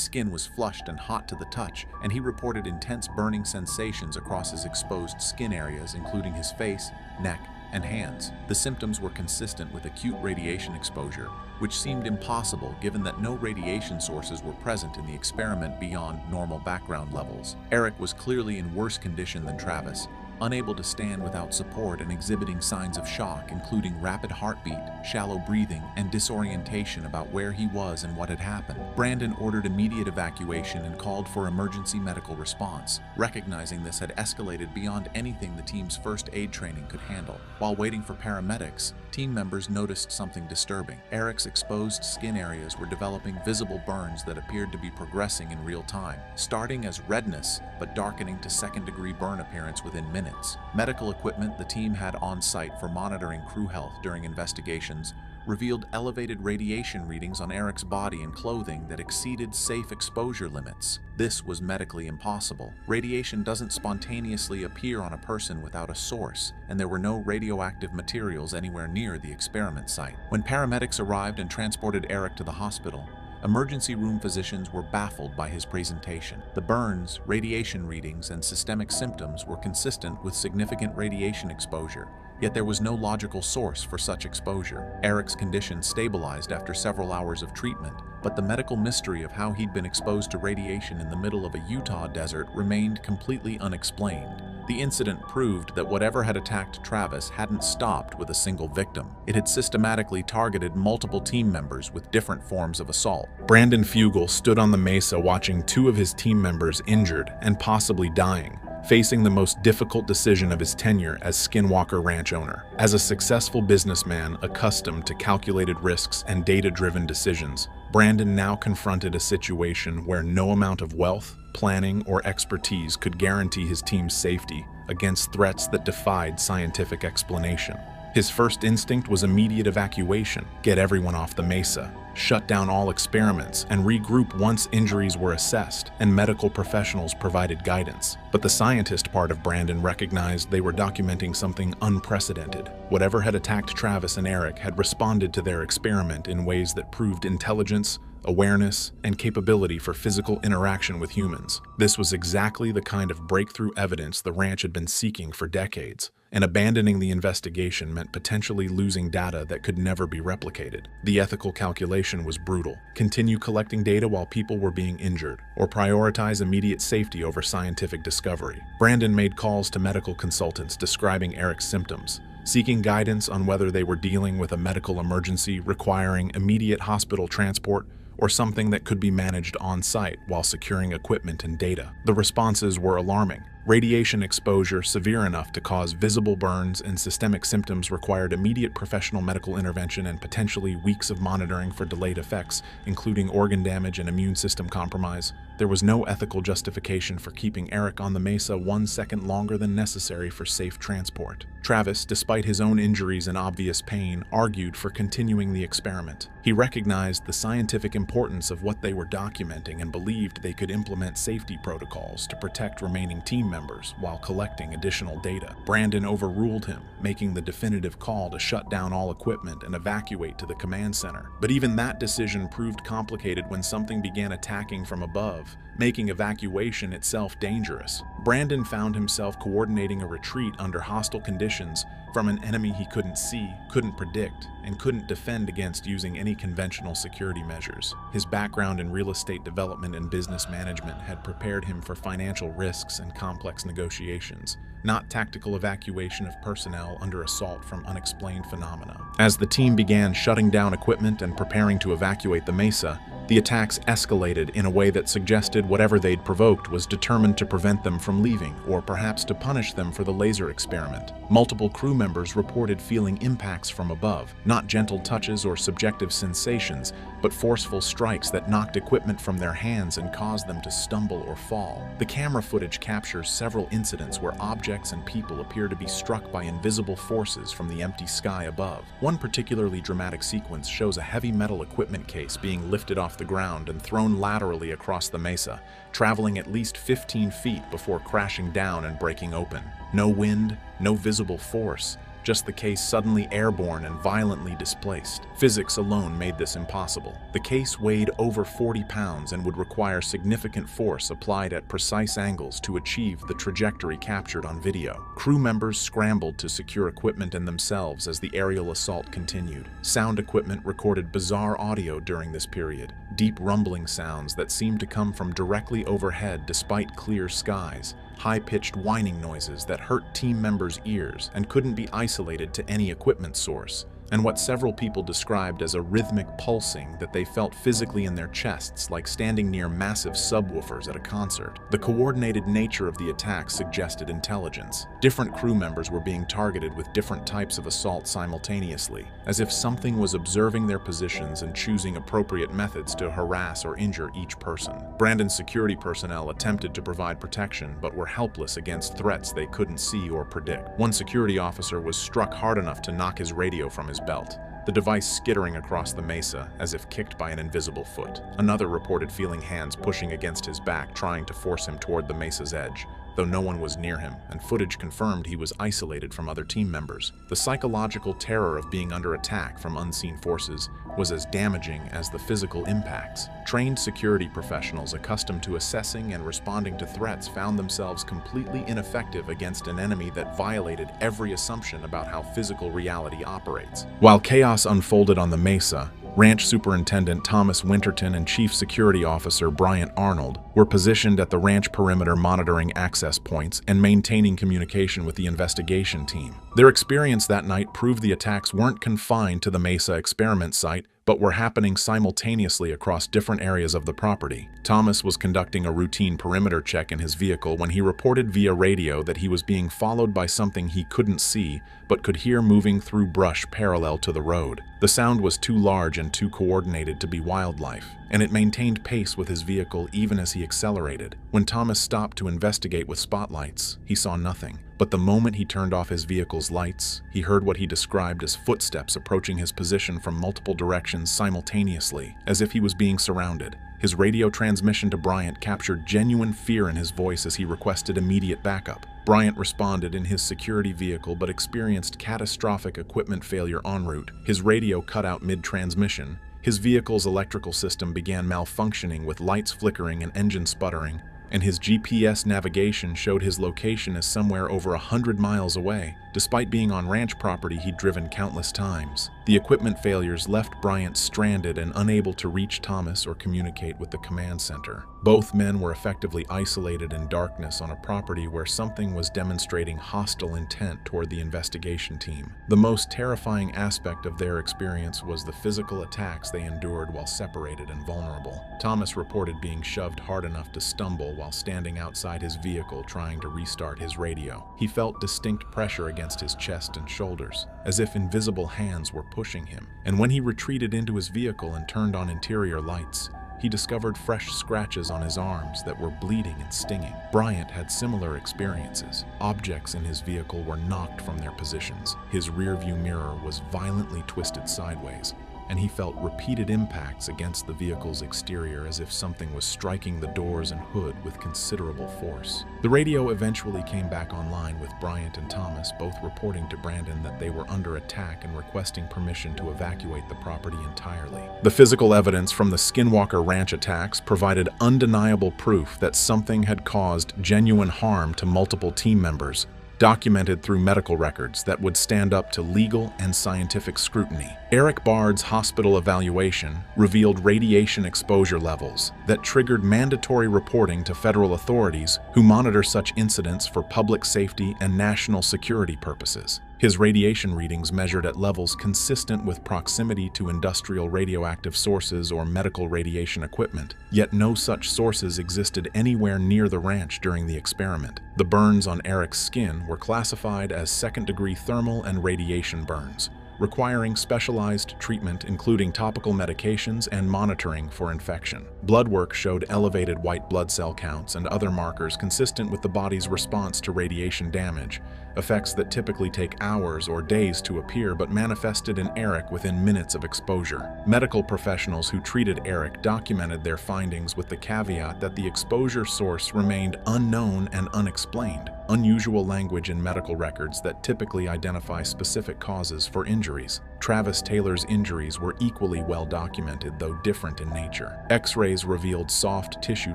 skin was flushed and hot to the touch, and he reported intense burning sensations across his exposed skin areas, including his face, neck, and hands. The symptoms were consistent with acute radiation exposure, which seemed impossible given that no radiation sources were present in the experiment beyond normal background levels. Eric was clearly in worse condition than Travis, unable to stand without support and exhibiting signs of shock, including rapid heartbeat, shallow breathing, and disorientation about where he was and what had happened. Brandon ordered immediate evacuation and called for emergency medical response, recognizing this had escalated beyond anything the team's first aid training could handle. While waiting for paramedics, team members noticed something disturbing. Eric's exposed skin areas were developing visible burns that appeared to be progressing in real time, starting as redness but darkening to second-degree burn appearance within minutes. Medical equipment the team had on site for monitoring crew health during investigations revealed elevated radiation readings on Eric's body and clothing that exceeded safe exposure limits. This was medically impossible. Radiation doesn't spontaneously appear on a person without a source, and there were no radioactive materials anywhere near the experiment site. When paramedics arrived and transported Eric to the hospital, emergency room physicians were baffled by his presentation. The burns, radiation readings, and systemic symptoms were consistent with significant radiation exposure, yet there was no logical source for such exposure. Eric's condition stabilized after several hours of treatment, but the medical mystery of how he'd been exposed to radiation in the middle of a Utah desert remained completely unexplained. The incident proved that whatever had attacked Travis hadn't stopped with a single victim. It had systematically targeted multiple team members with different forms of assault. Brandon Fugel stood on the mesa watching 2 of his team members injured and possibly dying, facing the most difficult decision of his tenure as Skinwalker Ranch owner. As a successful businessman accustomed to calculated risks and data-driven decisions, Brandon now confronted a situation where no amount of wealth, planning, or expertise could guarantee his team's safety against threats that defied scientific explanation. His first instinct was immediate evacuation, get everyone off the mesa, shut down all experiments, and regroup once injuries were assessed and medical professionals provided guidance. But the scientist part of Brandon recognized they were documenting something unprecedented. Whatever had attacked Travis and Eric had responded to their experiment in ways that proved intelligence, awareness, and capability for physical interaction with humans. This was exactly the kind of breakthrough evidence the ranch had been seeking for decades, and abandoning the investigation meant potentially losing data that could never be replicated. The ethical calculation was brutal. Continue collecting data while people were being injured, or prioritize immediate safety over scientific discovery. Brandon made calls to medical consultants describing Eric's symptoms, seeking guidance on whether they were dealing with a medical emergency requiring immediate hospital transport or something that could be managed on-site while securing equipment and data. The responses were alarming. Radiation exposure severe enough to cause visible burns and systemic symptoms required immediate professional medical intervention and potentially weeks of monitoring for delayed effects, including organ damage and immune system compromise. There was no ethical justification for keeping Eric on the mesa 1 second longer than necessary for safe transport. Travis, despite his own injuries and obvious pain, argued for continuing the experiment. He recognized the scientific importance of what they were documenting and believed they could implement safety protocols to protect remaining team members while collecting additional data. Brandon overruled him, making the definitive call to shut down all equipment and evacuate to the command center. But even that decision proved complicated when something began attacking from above, making evacuation itself dangerous. Brandon found himself coordinating a retreat under hostile conditions from an enemy he couldn't see, couldn't predict, and couldn't defend against using any conventional security measures. His background in real estate development and business management had prepared him for financial risks and complex negotiations, not tactical evacuation of personnel under assault from unexplained phenomena. As the team began shutting down equipment and preparing to evacuate the mesa, the attacks escalated in a way that suggested whatever they'd provoked was determined to prevent them from leaving, or perhaps to punish them for the laser experiment. Multiple crew members reported feeling impacts from above, not gentle touches or subjective sensations, but forceful strikes that knocked equipment from their hands and caused them to stumble or fall. The camera footage captures several incidents where objects and people appear to be struck by invisible forces from the empty sky above. One particularly dramatic sequence shows a heavy metal equipment case being lifted off the ground and thrown laterally across the mesa, traveling at least 15 feet before crashing down and breaking open. No wind, no visible force, just the case suddenly airborne and violently displaced. Physics alone made this impossible. The case weighed over 40 pounds and would require significant force applied at precise angles to achieve the trajectory captured on video. Crew members scrambled to secure equipment and themselves as the aerial assault continued. Sound equipment recorded bizarre audio during this period, deep rumbling sounds that seemed to come from directly overhead despite clear skies, high-pitched whining noises that hurt team members' ears and couldn't be isolated to any equipment source, and what several people described as a rhythmic pulsing that they felt physically in their chests, like standing near massive subwoofers at a concert. The coordinated nature of the attack suggested intelligence. Different crew members were being targeted with different types of assault simultaneously, as if something was observing their positions and choosing appropriate methods to harass or injure each person. Brandon's security personnel attempted to provide protection, but were helpless against threats they couldn't see or predict. One security officer was struck hard enough to knock his radio from his belt, the device skittering across the mesa as if kicked by an invisible foot. Another reported feeling hands pushing against his back, trying to force him toward the mesa's edge, though no one was near him, and footage confirmed he was isolated from other team members. The psychological terror of being under attack from unseen forces was as damaging as the physical impacts. Trained security professionals accustomed to assessing and responding to threats found themselves completely ineffective against an enemy that violated every assumption about how physical reality operates. While chaos unfolded on the mesa, Ranch Superintendent Thomas Winterton and Chief Security Officer Bryant Arnold were positioned at the ranch perimeter, monitoring access points and maintaining communication with the investigation team. Their experience that night proved the attacks weren't confined to the Mesa experiment site, but were happening simultaneously across different areas of the property. Thomas was conducting a routine perimeter check in his vehicle when he reported via radio that he was being followed by something he couldn't see, but could hear moving through brush parallel to the road. The sound was too large and too coordinated to be wildlife. and it maintained pace with his vehicle even as he accelerated. When Thomas stopped to investigate with spotlights, he saw nothing. But the moment he turned off his vehicle's lights, he heard what he described as footsteps approaching his position from multiple directions simultaneously, as if he was being surrounded. His radio transmission to Bryant captured genuine fear in his voice as he requested immediate backup. Bryant responded in his security vehicle but experienced catastrophic equipment failure en route. His radio cut out mid-transmission. His vehicle's electrical system began malfunctioning with lights flickering and engine sputtering, and his GPS navigation showed his location as somewhere over 100 miles away. Despite being on ranch property he'd driven countless times, the equipment failures left Bryant stranded and unable to reach Thomas or communicate with the command center. Both men were effectively isolated in darkness on a property where something was demonstrating hostile intent toward the investigation team. The most terrifying aspect of their experience was the physical attacks they endured while separated and vulnerable. Thomas reported being shoved hard enough to stumble while standing outside his vehicle trying to restart his radio. He felt distinct pressure against his chest and shoulders, as if invisible hands were pushing him. And when he retreated into his vehicle and turned on interior lights, he discovered fresh scratches on his arms that were bleeding and stinging. Bryant had similar experiences. Objects in his vehicle were knocked from their positions. His rearview mirror was violently twisted sideways, and he felt repeated impacts against the vehicle's exterior as if something was striking the doors and hood with considerable force. The radio eventually came back online with Bryant and Thomas both reporting to Brandon that they were under attack and requesting permission to evacuate the property entirely. The physical evidence from the Skinwalker Ranch attacks provided undeniable proof that something had caused genuine harm to multiple team members, documented through medical records that would stand up to legal and scientific scrutiny. Eric Bard's hospital evaluation revealed radiation exposure levels that triggered mandatory reporting to federal authorities who monitor such incidents for public safety and national security purposes. His radiation readings measured at levels consistent with proximity to industrial radioactive sources or medical radiation equipment, yet no such sources existed anywhere near the ranch during the experiment. The burns on Eric's skin were classified as second-degree thermal and radiation burns, requiring specialized treatment including topical medications and monitoring for infection. Blood work showed elevated white blood cell counts and other markers consistent with the body's response to radiation damage, effects that typically take hours or days to appear but manifested in Eric within minutes of exposure. Medical professionals who treated Eric documented their findings with the caveat that the exposure source remained unknown and unexplained, unusual language in medical records that typically identify specific causes for injuries. Travis Taylor's injuries were equally well documented, though different in nature. X-rays revealed soft tissue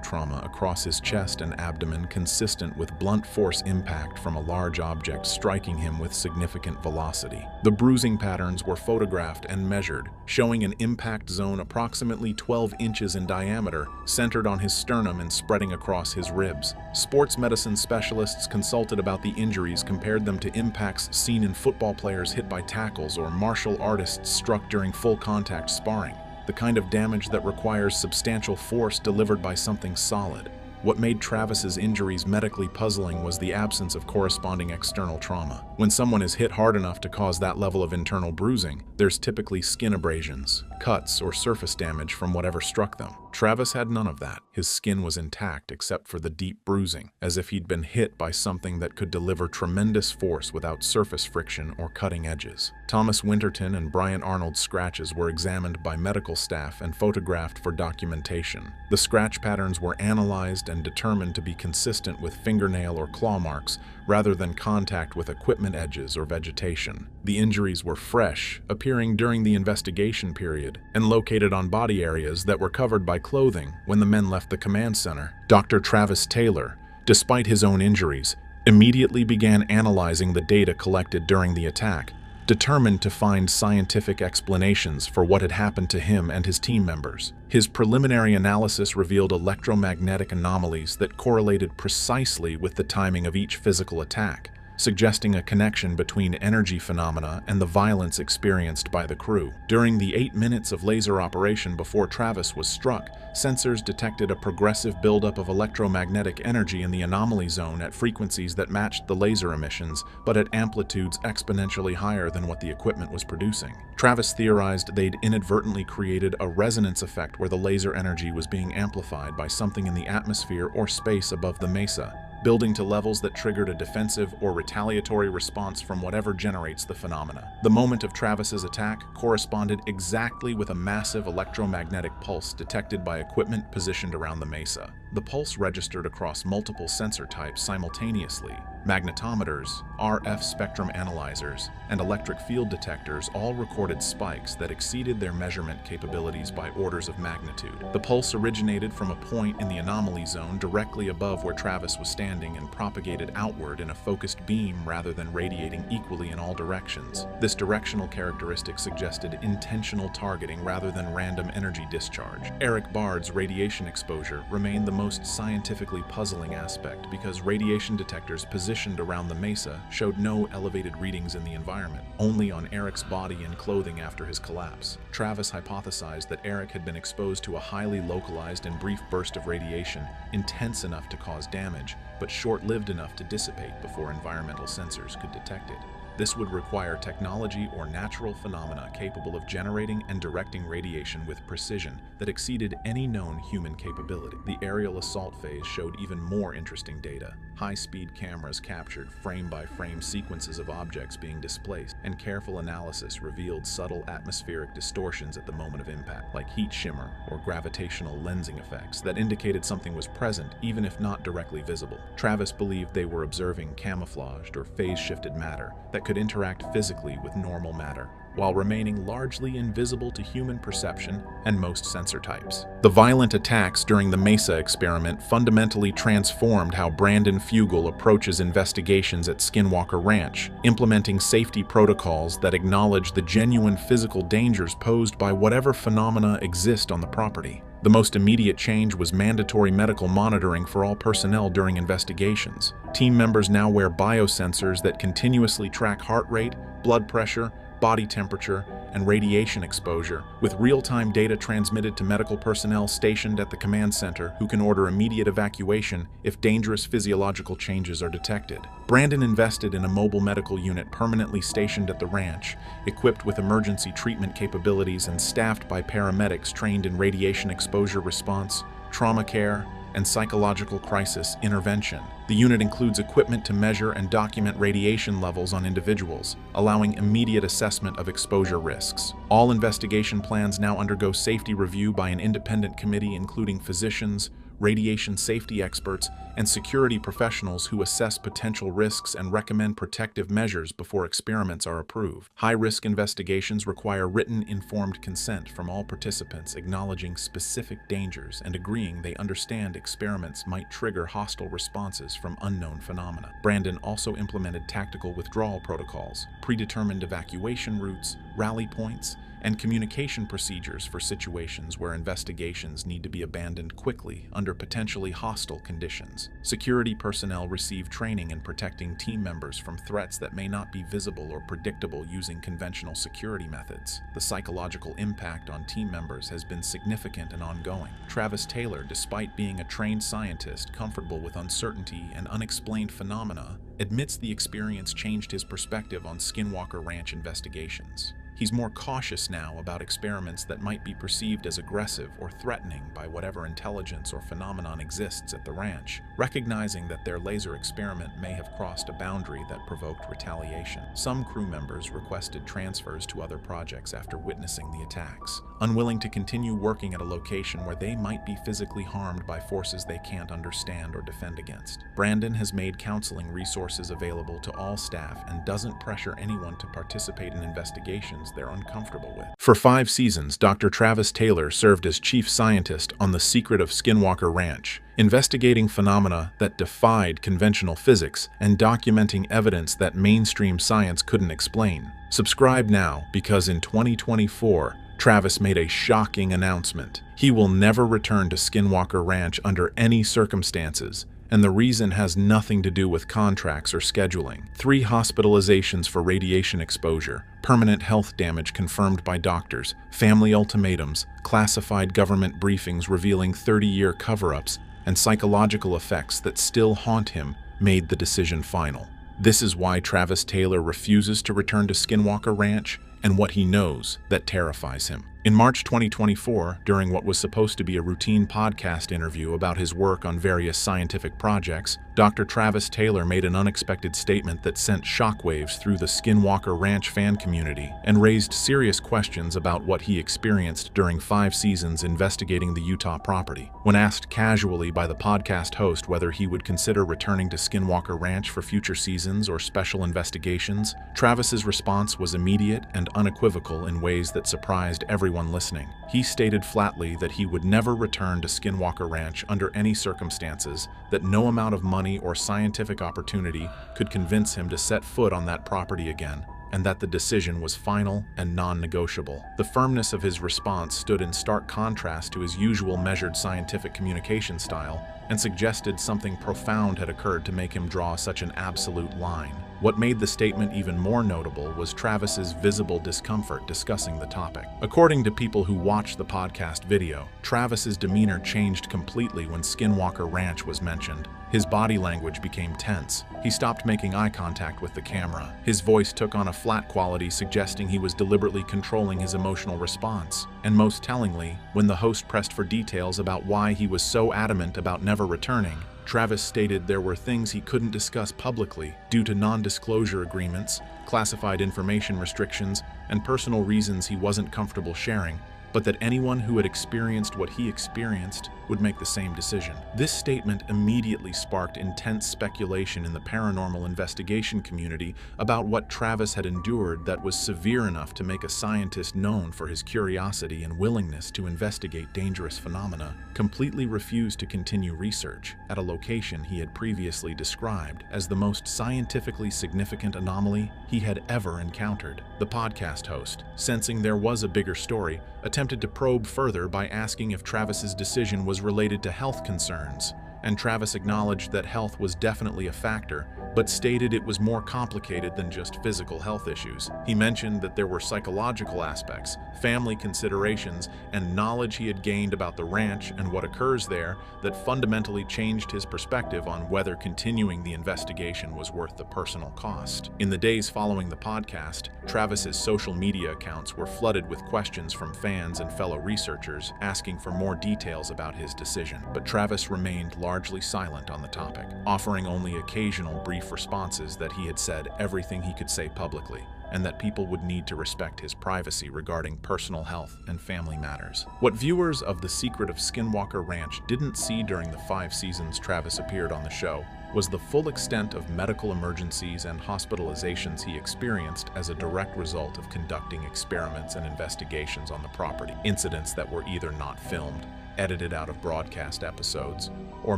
trauma across his chest and abdomen consistent with blunt force impact from a large object striking him with significant velocity. The bruising patterns were photographed and measured, showing an impact zone approximately 12 inches in diameter, centered on his sternum and spreading across his ribs. Sports medicine specialists consulted about the injuries compared them to impacts seen in football players hit by tackles or martial artists struck during full contact sparring, the kind of damage that requires substantial force delivered by something solid. What made Travis's injuries medically puzzling was the absence of corresponding external trauma. When someone is hit hard enough to cause that level of internal bruising, there's typically skin abrasions, cuts, or surface damage from whatever struck them. Travis had none of that. His skin was intact except for the deep bruising, as if he'd been hit by something that could deliver tremendous force without surface friction or cutting edges. Thomas Winterton and Brian Arnold's scratches were examined by medical staff and photographed for documentation. The scratch patterns were analyzed and determined to be consistent with fingernail or claw marks rather than contact with equipment edges or vegetation. The injuries were fresh, appearing during the investigation period, and located on body areas that were covered by clothing when the men left the command center. Dr. Travis Taylor, despite his own injuries, immediately began analyzing the data collected during the attack, determined to find scientific explanations for what had happened to him and his team members. His preliminary analysis revealed electromagnetic anomalies that correlated precisely with the timing of each physical attack, suggesting a connection between energy phenomena and the violence experienced by the crew. During the 8 minutes of laser operation before Travis was struck, sensors detected a progressive buildup of electromagnetic energy in the anomaly zone at frequencies that matched the laser emissions, but at amplitudes exponentially higher than what the equipment was producing. Travis theorized they'd inadvertently created a resonance effect where the laser energy was being amplified by something in the atmosphere or space above the mesa, building to levels that triggered a defensive or retaliatory response from whatever generates the phenomena. The moment of Travis's attack corresponded exactly with a massive electromagnetic pulse detected by equipment positioned around the mesa. The pulse registered across multiple sensor types simultaneously. Magnetometers, RF spectrum analyzers, and electric field detectors all recorded spikes that exceeded their measurement capabilities by orders of magnitude. The pulse originated from a point in the anomaly zone directly above where Travis was standing and propagated outward in a focused beam rather than radiating equally in all directions. This directional characteristic suggested intentional targeting rather than random energy discharge. Eric Bard's radiation exposure remained the most scientifically puzzling aspect because radiation detectors positioned around the mesa showed no elevated readings in the environment, only on Eric's body and clothing after his collapse. Travis hypothesized that Eric had been exposed to a highly localized and brief burst of radiation, intense enough to cause damage, but short-lived enough to dissipate before environmental sensors could detect it. This would require technology or natural phenomena capable of generating and directing radiation with precision that exceeded any known human capability. The aerial assault phase showed even more interesting data. High-speed cameras captured frame-by-frame sequences of objects being displaced, and careful analysis revealed subtle atmospheric distortions at the moment of impact, like heat shimmer or gravitational lensing effects that indicated something was present even if not directly visible. Travis believed they were observing camouflaged or phase-shifted matter that could interact physically with normal matter, while remaining largely invisible to human perception and most sensor types. The violent attacks during the Mesa experiment fundamentally transformed how Brandon Fugel approaches investigations at Skinwalker Ranch, implementing safety protocols that acknowledge the genuine physical dangers posed by whatever phenomena exist on the property. The most immediate change was mandatory medical monitoring for all personnel during investigations. Team members now wear biosensors that continuously track heart rate, blood pressure, body temperature, and radiation exposure, with real-time data transmitted to medical personnel stationed at the command center who can order immediate evacuation if dangerous physiological changes are detected. Brandon invested in a mobile medical unit permanently stationed at the ranch, equipped with emergency treatment capabilities and staffed by paramedics trained in radiation exposure response, trauma care, and psychological crisis intervention. The unit includes equipment to measure and document radiation levels on individuals, allowing immediate assessment of exposure risks. All investigation plans now undergo safety review by an independent committee including physicians, radiation safety experts, and security professionals who assess potential risks and recommend protective measures before experiments are approved. High-risk investigations require written, informed consent from all participants acknowledging specific dangers and agreeing they understand experiments might trigger hostile responses from unknown phenomena. Brandon also implemented tactical withdrawal protocols, predetermined evacuation routes, rally points, and communication procedures for situations where investigations need to be abandoned quickly under potentially hostile conditions. Security personnel receive training in protecting team members from threats that may not be visible or predictable using conventional security methods. The psychological impact on team members has been significant and ongoing. Travis Taylor, despite being a trained scientist comfortable with uncertainty and unexplained phenomena, admits the experience changed his perspective on Skinwalker Ranch investigations. He's more cautious now about experiments that might be perceived as aggressive or threatening by whatever intelligence or phenomenon exists at the ranch, recognizing that their laser experiment may have crossed a boundary that provoked retaliation. Some crew members requested transfers to other projects after witnessing the attacks, unwilling to continue working at a location where they might be physically harmed by forces they can't understand or defend against. Brandon has made counseling resources available to all staff and doesn't pressure anyone to participate in investigations they're uncomfortable with. For 5 seasons, Dr. Travis Taylor served as chief scientist on The Secret of Skinwalker Ranch, investigating phenomena that defied conventional physics and documenting evidence that mainstream science couldn't explain. Subscribe now because in 2024, Travis made a shocking announcement. He will never return to Skinwalker Ranch under any circumstances, And the reason has nothing to do with contracts or scheduling. 3 hospitalizations for radiation exposure, permanent health damage confirmed by doctors, family ultimatums, classified government briefings revealing 30-year cover-ups, and psychological effects that still haunt him made the decision final. This is why Travis Taylor refuses to return to Skinwalker Ranch and what he knows that terrifies him. In March 2024, during what was supposed to be a routine podcast interview about his work on various scientific projects, Dr. Travis Taylor made an unexpected statement that sent shockwaves through the Skinwalker Ranch fan community and raised serious questions about what he experienced during 5 seasons investigating the Utah property. When asked casually by the podcast host whether he would consider returning to Skinwalker Ranch for future seasons or special investigations, Travis's response was immediate and unequivocal in ways that surprised everyone listening. He stated flatly that he would never return to Skinwalker Ranch under any circumstances, that no amount of money or scientific opportunity could convince him to set foot on that property again, and that the decision was final and non-negotiable. The firmness of his response stood in stark contrast to his usual measured scientific communication style and suggested something profound had occurred to make him draw such an absolute line. What made the statement even more notable was Travis's visible discomfort discussing the topic. According to people who watched the podcast video, Travis's demeanor changed completely when Skinwalker Ranch was mentioned. His body language became tense. He stopped making eye contact with the camera. His voice took on a flat quality, suggesting he was deliberately controlling his emotional response. And most tellingly, when the host pressed for details about why he was so adamant about never returning, Travis stated there were things he couldn't discuss publicly due to non-disclosure agreements, classified information restrictions, and personal reasons he wasn't comfortable sharing, but that anyone who had experienced what he experienced would make the same decision. This statement immediately sparked intense speculation in the paranormal investigation community about what Travis had endured that was severe enough to make a scientist known for his curiosity and willingness to investigate dangerous phenomena completely refuse to continue research at a location he had previously described as the most scientifically significant anomaly he had ever encountered. The podcast host, sensing there was a bigger story, attempted to probe further by asking if Travis's decision was related to health concerns, and Travis acknowledged that health was definitely a factor, but stated it was more complicated than just physical health issues. He mentioned that there were psychological aspects, family considerations, and knowledge he had gained about the ranch and what occurs there that fundamentally changed his perspective on whether continuing the investigation was worth the personal cost. In the days following the podcast, Travis's social media accounts were flooded with questions from fans and fellow researchers asking for more details about his decision, but Travis remained largely silent on the topic, offering only occasional brief responses that he had said everything he could say publicly, and that people would need to respect his privacy regarding personal health and family matters. What viewers of The Secret of Skinwalker Ranch didn't see during the 5 seasons Travis appeared on the show was the full extent of medical emergencies and hospitalizations he experienced as a direct result of conducting experiments and investigations on the property. Incidents that were either not filmed, edited out of broadcast episodes, or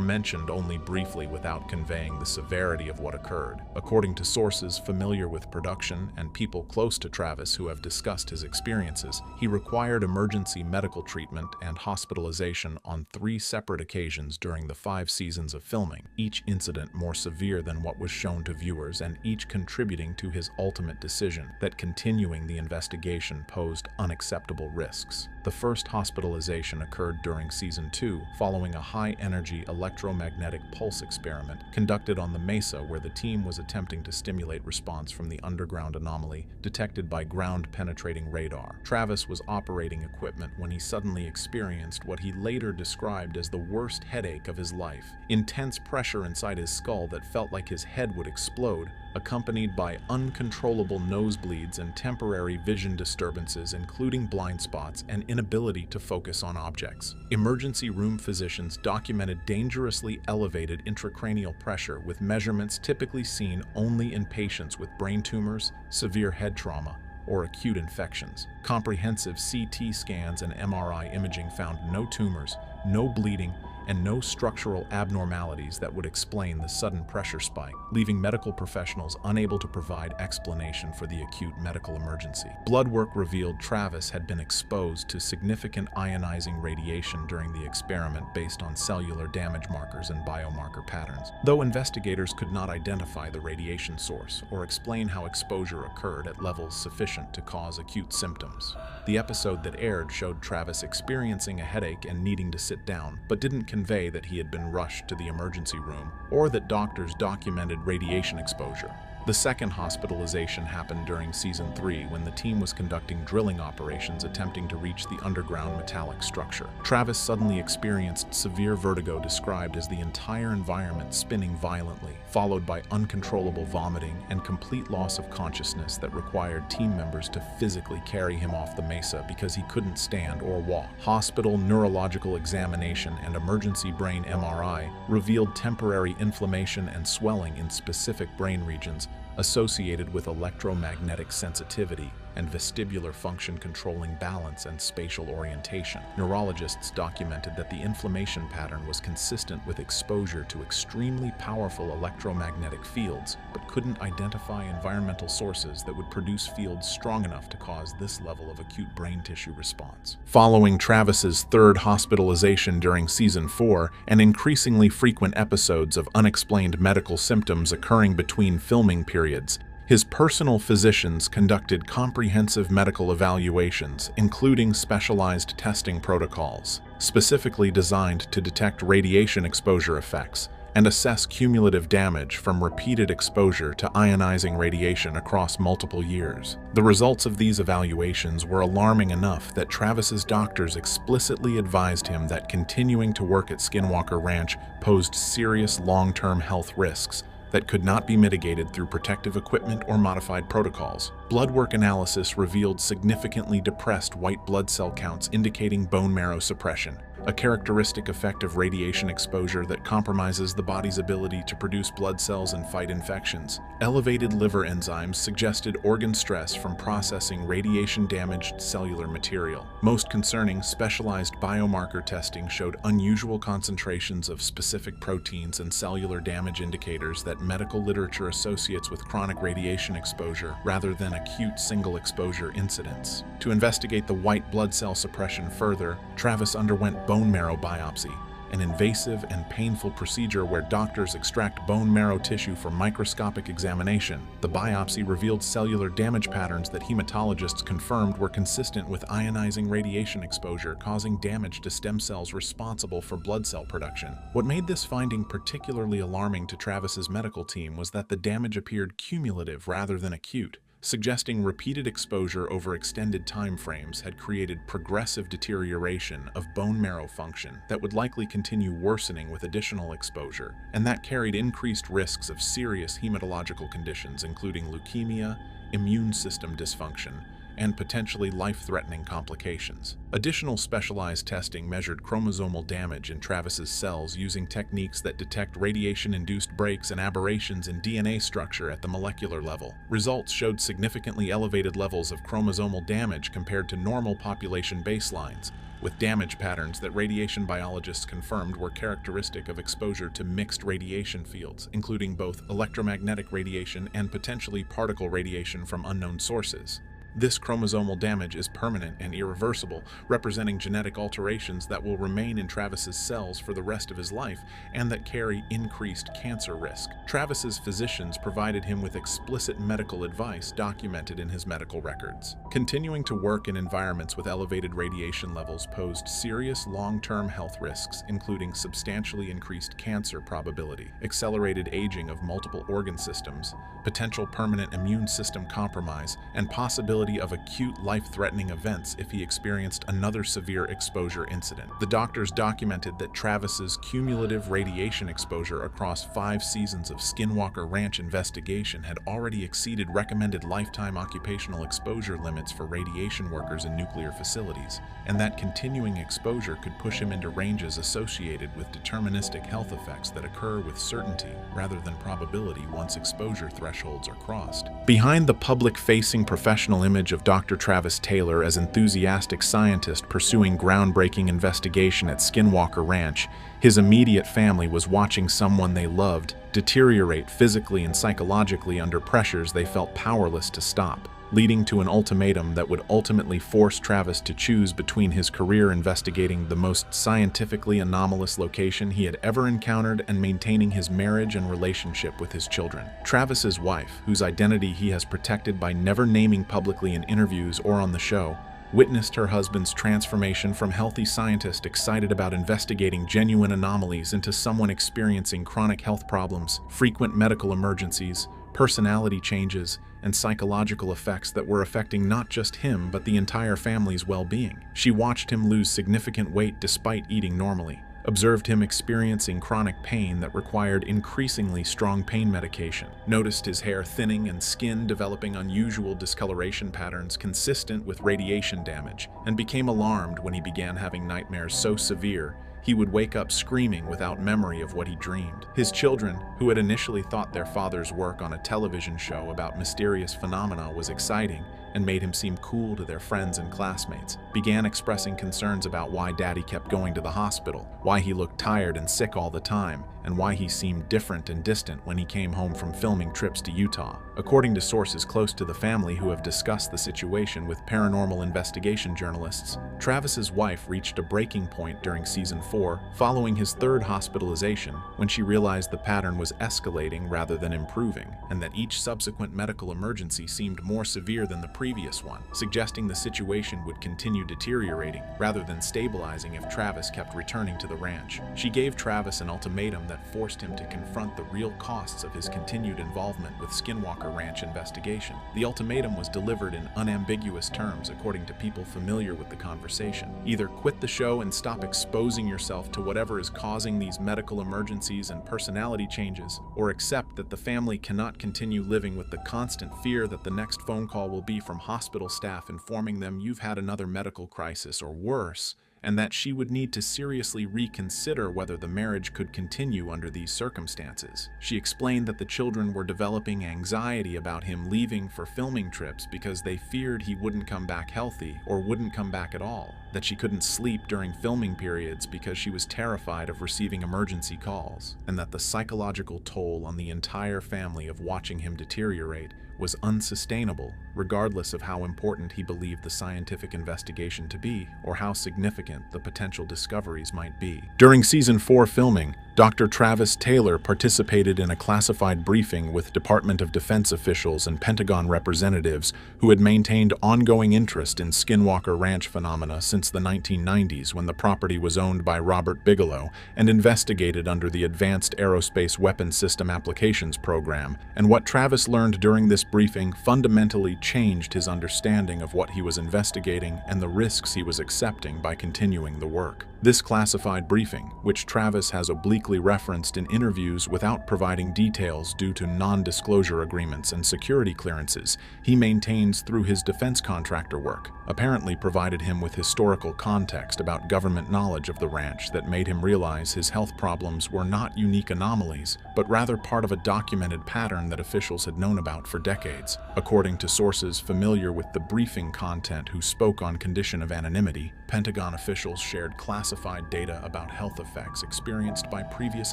mentioned only briefly without conveying the severity of what occurred. According to sources familiar with production and people close to Travis who have discussed his experiences, he required emergency medical treatment and hospitalization on 3 separate occasions during the 5 seasons of filming, each incident more severe than what was shown to viewers and each contributing to his ultimate decision that continuing the investigation posed unacceptable risks. The first hospitalization occurred during Season 2, following a high-energy electromagnetic pulse experiment conducted on the mesa where the team was attempting to stimulate response from the underground anomaly detected by ground-penetrating radar. Travis was operating equipment when he suddenly experienced what he later described as the worst headache of his life. Intense pressure inside his skull that felt like his head would explode, accompanied by uncontrollable nosebleeds and temporary vision disturbances including blind spots and inability to focus on objects. Emergency room physicians documented dangerously elevated intracranial pressure with measurements typically seen only in patients with brain tumors, severe head trauma, or acute infections. Comprehensive CT scans and MRI imaging found no tumors, no bleeding, and no structural abnormalities that would explain the sudden pressure spike, leaving medical professionals unable to provide explanation for the acute medical emergency. Blood work revealed Travis had been exposed to significant ionizing radiation during the experiment based on cellular damage markers and biomarker patterns. Though investigators could not identify the radiation source or explain how exposure occurred at levels sufficient to cause acute symptoms. The episode that aired showed Travis experiencing a headache and needing to sit down, but didn't convey that he had been rushed to the emergency room or that doctors documented radiation exposure. The second hospitalization happened during Season 3 when the team was conducting drilling operations attempting to reach the underground metallic structure. Travis suddenly experienced severe vertigo described as the entire environment spinning violently, followed by uncontrollable vomiting and complete loss of consciousness that required team members to physically carry him off the mesa because he couldn't stand or walk. Hospital neurological examination and emergency brain MRI revealed temporary inflammation and swelling in specific brain regions associated with electromagnetic sensitivity and vestibular function controlling balance and spatial orientation. Neurologists documented that the inflammation pattern was consistent with exposure to extremely powerful electromagnetic fields, but couldn't identify environmental sources that would produce fields strong enough to cause this level of acute brain tissue response. Following Travis's third hospitalization during Season 4 and increasingly frequent episodes of unexplained medical symptoms occurring between filming periods, his personal physicians conducted comprehensive medical evaluations, including specialized testing protocols, specifically designed to detect radiation exposure effects and assess cumulative damage from repeated exposure to ionizing radiation across multiple years. The results of these evaluations were alarming enough that Travis's doctors explicitly advised him that continuing to work at Skinwalker Ranch posed serious long-term health risks that could not be mitigated through protective equipment or modified protocols. Blood work analysis revealed significantly depressed white blood cell counts indicating bone marrow suppression, a characteristic effect of radiation exposure that compromises the body's ability to produce blood cells and fight infections. Elevated liver enzymes suggested organ stress from processing radiation-damaged cellular material. Most concerning, specialized biomarker testing showed unusual concentrations of specific proteins and cellular damage indicators that medical literature associates with chronic radiation exposure rather than acute single exposure incidents. To investigate the white blood cell suppression further, Travis underwent bone marrow biopsy, an invasive and painful procedure where doctors extract bone marrow tissue for microscopic examination. The biopsy revealed cellular damage patterns that hematologists confirmed were consistent with ionizing radiation exposure, causing damage to stem cells responsible for blood cell production. What made this finding particularly alarming to Travis's medical team was that the damage appeared cumulative rather than acute, suggesting repeated exposure over extended time frames had created progressive deterioration of bone marrow function that would likely continue worsening with additional exposure, and that carried increased risks of serious hematological conditions including leukemia, immune system dysfunction, and potentially life-threatening complications. Additional specialized testing measured chromosomal damage in Travis's cells using techniques that detect radiation-induced breaks and aberrations in DNA structure at the molecular level. Results showed significantly elevated levels of chromosomal damage compared to normal population baselines, with damage patterns that radiation biologists confirmed were characteristic of exposure to mixed radiation fields, including both electromagnetic radiation and potentially particle radiation from unknown sources. This chromosomal damage is permanent and irreversible, representing genetic alterations that will remain in Travis's cells for the rest of his life and that carry increased cancer risk. Travis's physicians provided him with explicit medical advice documented in his medical records. Continuing to work in environments with elevated radiation levels posed serious long-term health risks, including substantially increased cancer probability, accelerated aging of multiple organ systems, potential permanent immune system compromise, and possibility of acute life-threatening events if he experienced another severe exposure incident. The doctors documented that Travis's cumulative radiation exposure across 5 seasons of Skinwalker Ranch investigation had already exceeded recommended lifetime occupational exposure limits for radiation workers in nuclear facilities, and that continuing exposure could push him into ranges associated with deterministic health effects that occur with certainty rather than probability once exposure thresholds are crossed. Behind the public-facing professional image image of Dr. Travis Taylor as enthusiastic scientist pursuing groundbreaking investigation at Skinwalker Ranch, his immediate family was watching someone they loved deteriorate physically and psychologically under pressures they felt powerless to stop, leading to an ultimatum that would ultimately force Travis to choose between his career investigating the most scientifically anomalous location he had ever encountered and maintaining his marriage and relationship with his children. Travis's wife, whose identity he has protected by never naming publicly in interviews or on the show, witnessed her husband's transformation from healthy scientist excited about investigating genuine anomalies into someone experiencing chronic health problems, frequent medical emergencies, personality changes, and psychological effects that were affecting not just him but the entire family's well-being. She watched him lose significant weight despite eating normally, observed him experiencing chronic pain that required increasingly strong pain medication, noticed his hair thinning and skin developing unusual discoloration patterns consistent with radiation damage, and became alarmed when he began having nightmares so severe he would wake up screaming without memory of what he dreamed. His children, who had initially thought their father's work on a television show about mysterious phenomena was exciting and made him seem cool to their friends and classmates, began expressing concerns about why Daddy kept going to the hospital, why he looked tired and sick all the time, and why he seemed different and distant when he came home from filming trips to Utah. According to sources close to the family who have discussed the situation with paranormal investigation journalists, Travis's wife reached a breaking point during season 4, following his third hospitalization, when she realized the pattern was escalating rather than improving, and that each subsequent medical emergency seemed more severe than the previous one, suggesting the situation would continue deteriorating rather than stabilizing if Travis kept returning to the ranch. She gave Travis an ultimatum that forced him to confront the real costs of his continued involvement with Skinwalker Ranch investigation. The ultimatum was delivered in unambiguous terms according to people familiar with the conversation. Either quit the show and stop exposing yourself to whatever is causing these medical emergencies and personality changes, or accept that the family cannot continue living with the constant fear that the next phone call will be from hospital staff informing them you've had another medical crisis or worse, and that she would need to seriously reconsider whether the marriage could continue under these circumstances. She explained that the children were developing anxiety about him leaving for filming trips because they feared he wouldn't come back healthy or wouldn't come back at all, that she couldn't sleep during filming periods because she was terrified of receiving emergency calls, and that the psychological toll on the entire family of watching him deteriorate was unsustainable, regardless of how important he believed the scientific investigation to be or how significant the potential discoveries might be. During season 4 filming, Dr. Travis Taylor participated in a classified briefing with Department of Defense officials and Pentagon representatives who had maintained ongoing interest in Skinwalker Ranch phenomena since the 1990s, when the property was owned by Robert Bigelow and investigated under the Advanced Aerospace Weapons System Applications Program. And what Travis learned during this briefing fundamentally changed his understanding of what he was investigating and the risks he was accepting by continuing the work. This classified briefing, which Travis has obliquely referenced in interviews without providing details due to non-disclosure agreements and security clearances he maintains through his defense contractor work, apparently provided him with historical context about government knowledge of the ranch that made him realize his health problems were not unique anomalies, but rather part of a documented pattern that officials had known about for decades. According to sources familiar with the briefing content who spoke on condition of anonymity, Pentagon officials shared classified data about health effects experienced by previous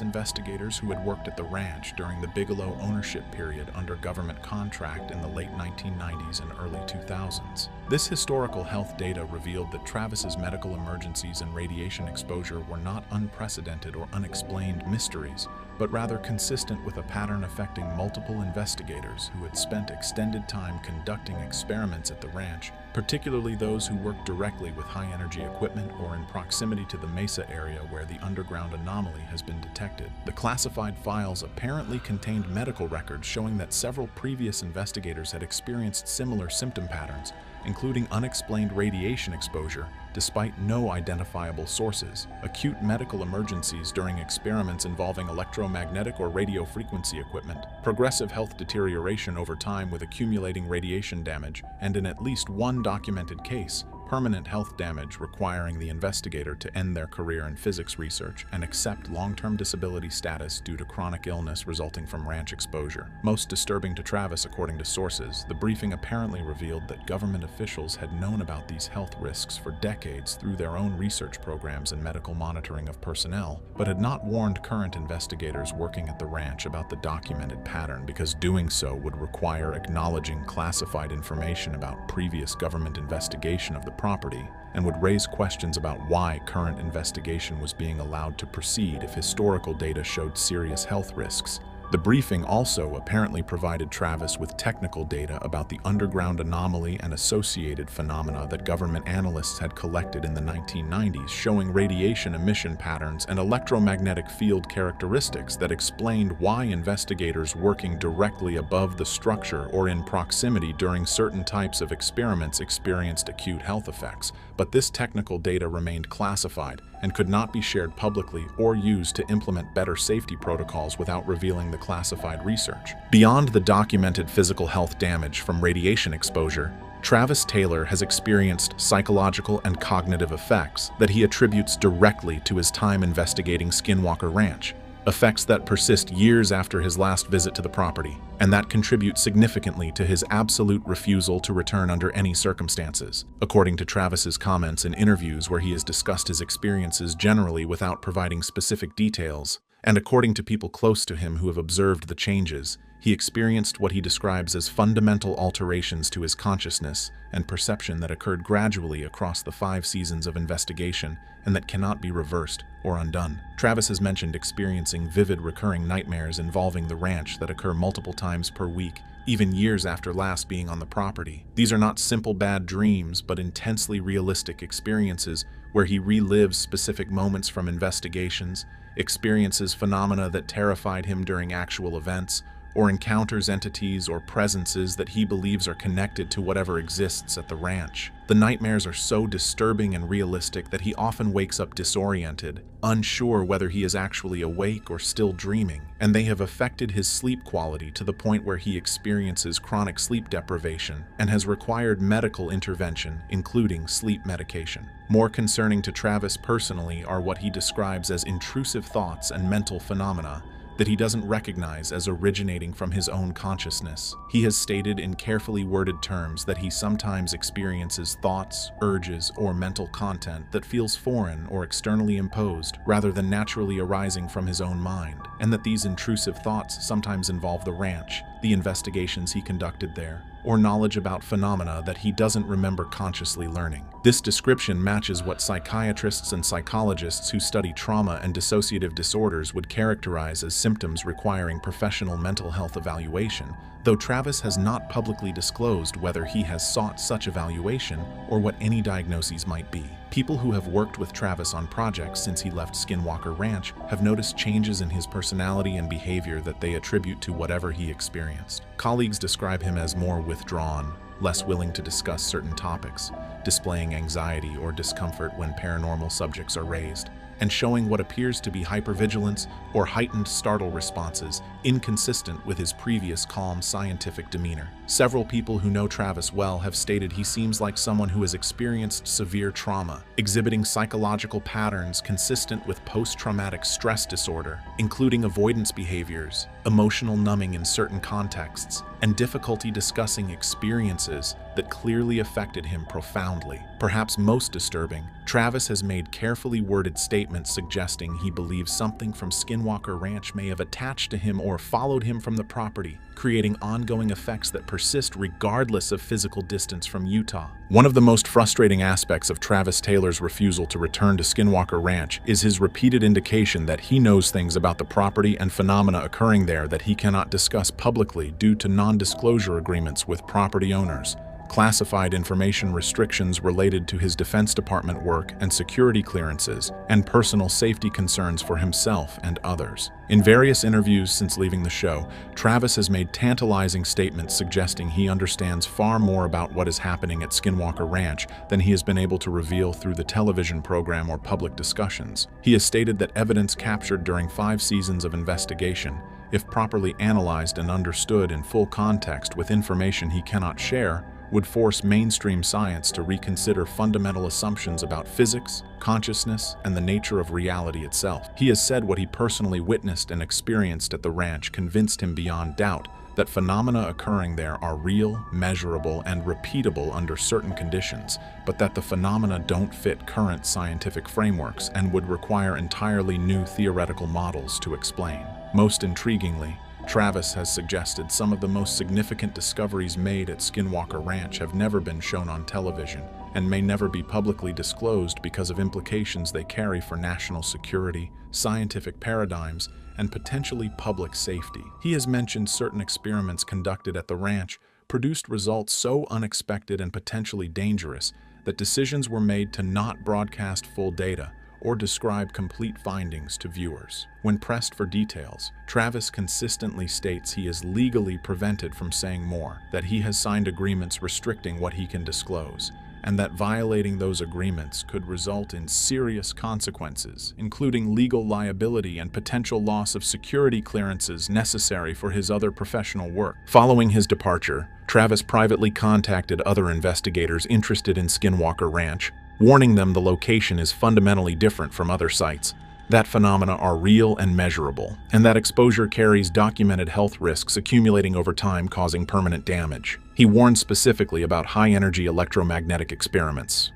investigators who had worked at the ranch during the Bigelow ownership period under government contract in the late 1990s and early 2000s. This historical health data revealed that Travis's medical emergencies and radiation exposure were not unprecedented or unexplained mysteries, but rather consistent with a pattern affecting multiple investigators who had spent extended time conducting experiments at the ranch, particularly those who worked directly with high-energy equipment or in proximity to the mesa area where the underground anomaly has been detected. The classified files apparently contained medical records showing that several previous investigators had experienced similar symptom patterns, including unexplained radiation exposure, despite no identifiable sources, acute medical emergencies during experiments involving electromagnetic or radio frequency equipment, progressive health deterioration over time with accumulating radiation damage, and in at least one documented case, permanent health damage requiring the investigator to end their career in physics research and accept long-term disability status due to chronic illness resulting from ranch exposure. Most disturbing to Travis, according to sources, the briefing apparently revealed that government officials had known about these health risks for decades through their own research programs and medical monitoring of personnel, but had not warned current investigators working at the ranch about the documented pattern because doing so would require acknowledging classified information about previous government investigation of the property and would raise questions about why current investigation was being allowed to proceed if historical data showed serious health risks. The briefing also apparently provided Travis with technical data about the underground anomaly and associated phenomena that government analysts had collected in the 1990s, showing radiation emission patterns and electromagnetic field characteristics that explained why investigators working directly above the structure or in proximity during certain types of experiments experienced acute health effects. But this technical data remained classified and could not be shared publicly or used to implement better safety protocols without revealing the classified research. Beyond the documented physical health damage from radiation exposure, Travis Taylor has experienced psychological and cognitive effects that he attributes directly to his time investigating Skinwalker Ranch, effects that persist years after his last visit to the property, and that contribute significantly to his absolute refusal to return under any circumstances. According to Travis's comments in interviews where he has discussed his experiences generally without providing specific details, and according to people close to him who have observed the changes, he experienced what he describes as fundamental alterations to his consciousness and perception that occurred gradually across the 5 seasons of investigation and that cannot be reversed or undone. Travis has mentioned experiencing vivid recurring nightmares involving the ranch that occur multiple times per week, even years after last being on the property. These are not simple bad dreams, but intensely realistic experiences where he relives specific moments from investigations, experiences phenomena that terrified him during actual events, or encounters entities or presences that he believes are connected to whatever exists at the ranch. The nightmares are so disturbing and realistic that he often wakes up disoriented, unsure whether he is actually awake or still dreaming, and they have affected his sleep quality to the point where he experiences chronic sleep deprivation and has required medical intervention, including sleep medication. More concerning to Travis personally are what he describes as intrusive thoughts and mental phenomena that he doesn't recognize as originating from his own consciousness. He has stated in carefully worded terms that he sometimes experiences thoughts, urges, or mental content that feels foreign or externally imposed rather than naturally arising from his own mind, and that these intrusive thoughts sometimes involve the ranch, the investigations he conducted there, or knowledge about phenomena that he doesn't remember consciously learning. This description matches what psychiatrists and psychologists who study trauma and dissociative disorders would characterize as symptoms requiring professional mental health evaluation, though Travis has not publicly disclosed whether he has sought such evaluation or what any diagnoses might be. People who have worked with Travis on projects since he left Skinwalker Ranch have noticed changes in his personality and behavior that they attribute to whatever he experienced. Colleagues describe him as more withdrawn, less willing to discuss certain topics, displaying anxiety or discomfort when paranormal subjects are raised, and showing what appears to be hypervigilance or heightened startle responses inconsistent with his previous calm scientific demeanor. Several people who know Travis well have stated he seems like someone who has experienced severe trauma, exhibiting psychological patterns consistent with post-traumatic stress disorder, including avoidance behaviors, emotional numbing in certain contexts, and difficulty discussing experiences that clearly affected him profoundly. Perhaps most disturbing, Travis has made carefully worded statements suggesting he believes something from Skinwalker Ranch may have attached to him or followed him from the property, creating ongoing effects that persist regardless of physical distance from Utah. One of the most frustrating aspects of Travis Taylor's refusal to return to Skinwalker Ranch is his repeated indication that he knows things about the property and phenomena occurring there that he cannot discuss publicly due to non-disclosure agreements with property owners, classified information restrictions related to his Defense Department work and security clearances, and personal safety concerns for himself and others. In various interviews since leaving the show, Travis has made tantalizing statements suggesting he understands far more about what is happening at Skinwalker Ranch than he has been able to reveal through the television program or public discussions. He has stated that evidence captured during 5 seasons of investigation, if properly analyzed and understood in full context with information he cannot share, would force mainstream science to reconsider fundamental assumptions about physics, consciousness, and the nature of reality itself. He has said what he personally witnessed and experienced at the ranch convinced him beyond doubt that phenomena occurring there are real, measurable, and repeatable under certain conditions, but that the phenomena don't fit current scientific frameworks and would require entirely new theoretical models to explain. Most intriguingly, Travis has suggested some of the most significant discoveries made at Skinwalker Ranch have never been shown on television and may never be publicly disclosed because of implications they carry for national security, scientific paradigms, and potentially public safety. He has mentioned certain experiments conducted at the ranch produced results so unexpected and potentially dangerous that decisions were made to not broadcast full data or describe complete findings to viewers. When pressed for details, Travis consistently states he is legally prevented from saying more, that he has signed agreements restricting what he can disclose, and that violating those agreements could result in serious consequences, including legal liability and potential loss of security clearances necessary for his other professional work. Following his departure, Travis privately contacted other investigators interested in Skinwalker Ranch, warning them the location is fundamentally different from other sites, that phenomena are real and measurable, and that exposure carries documented health risks accumulating over time causing permanent damage. He warned specifically about high-energy electromagnetic experiments,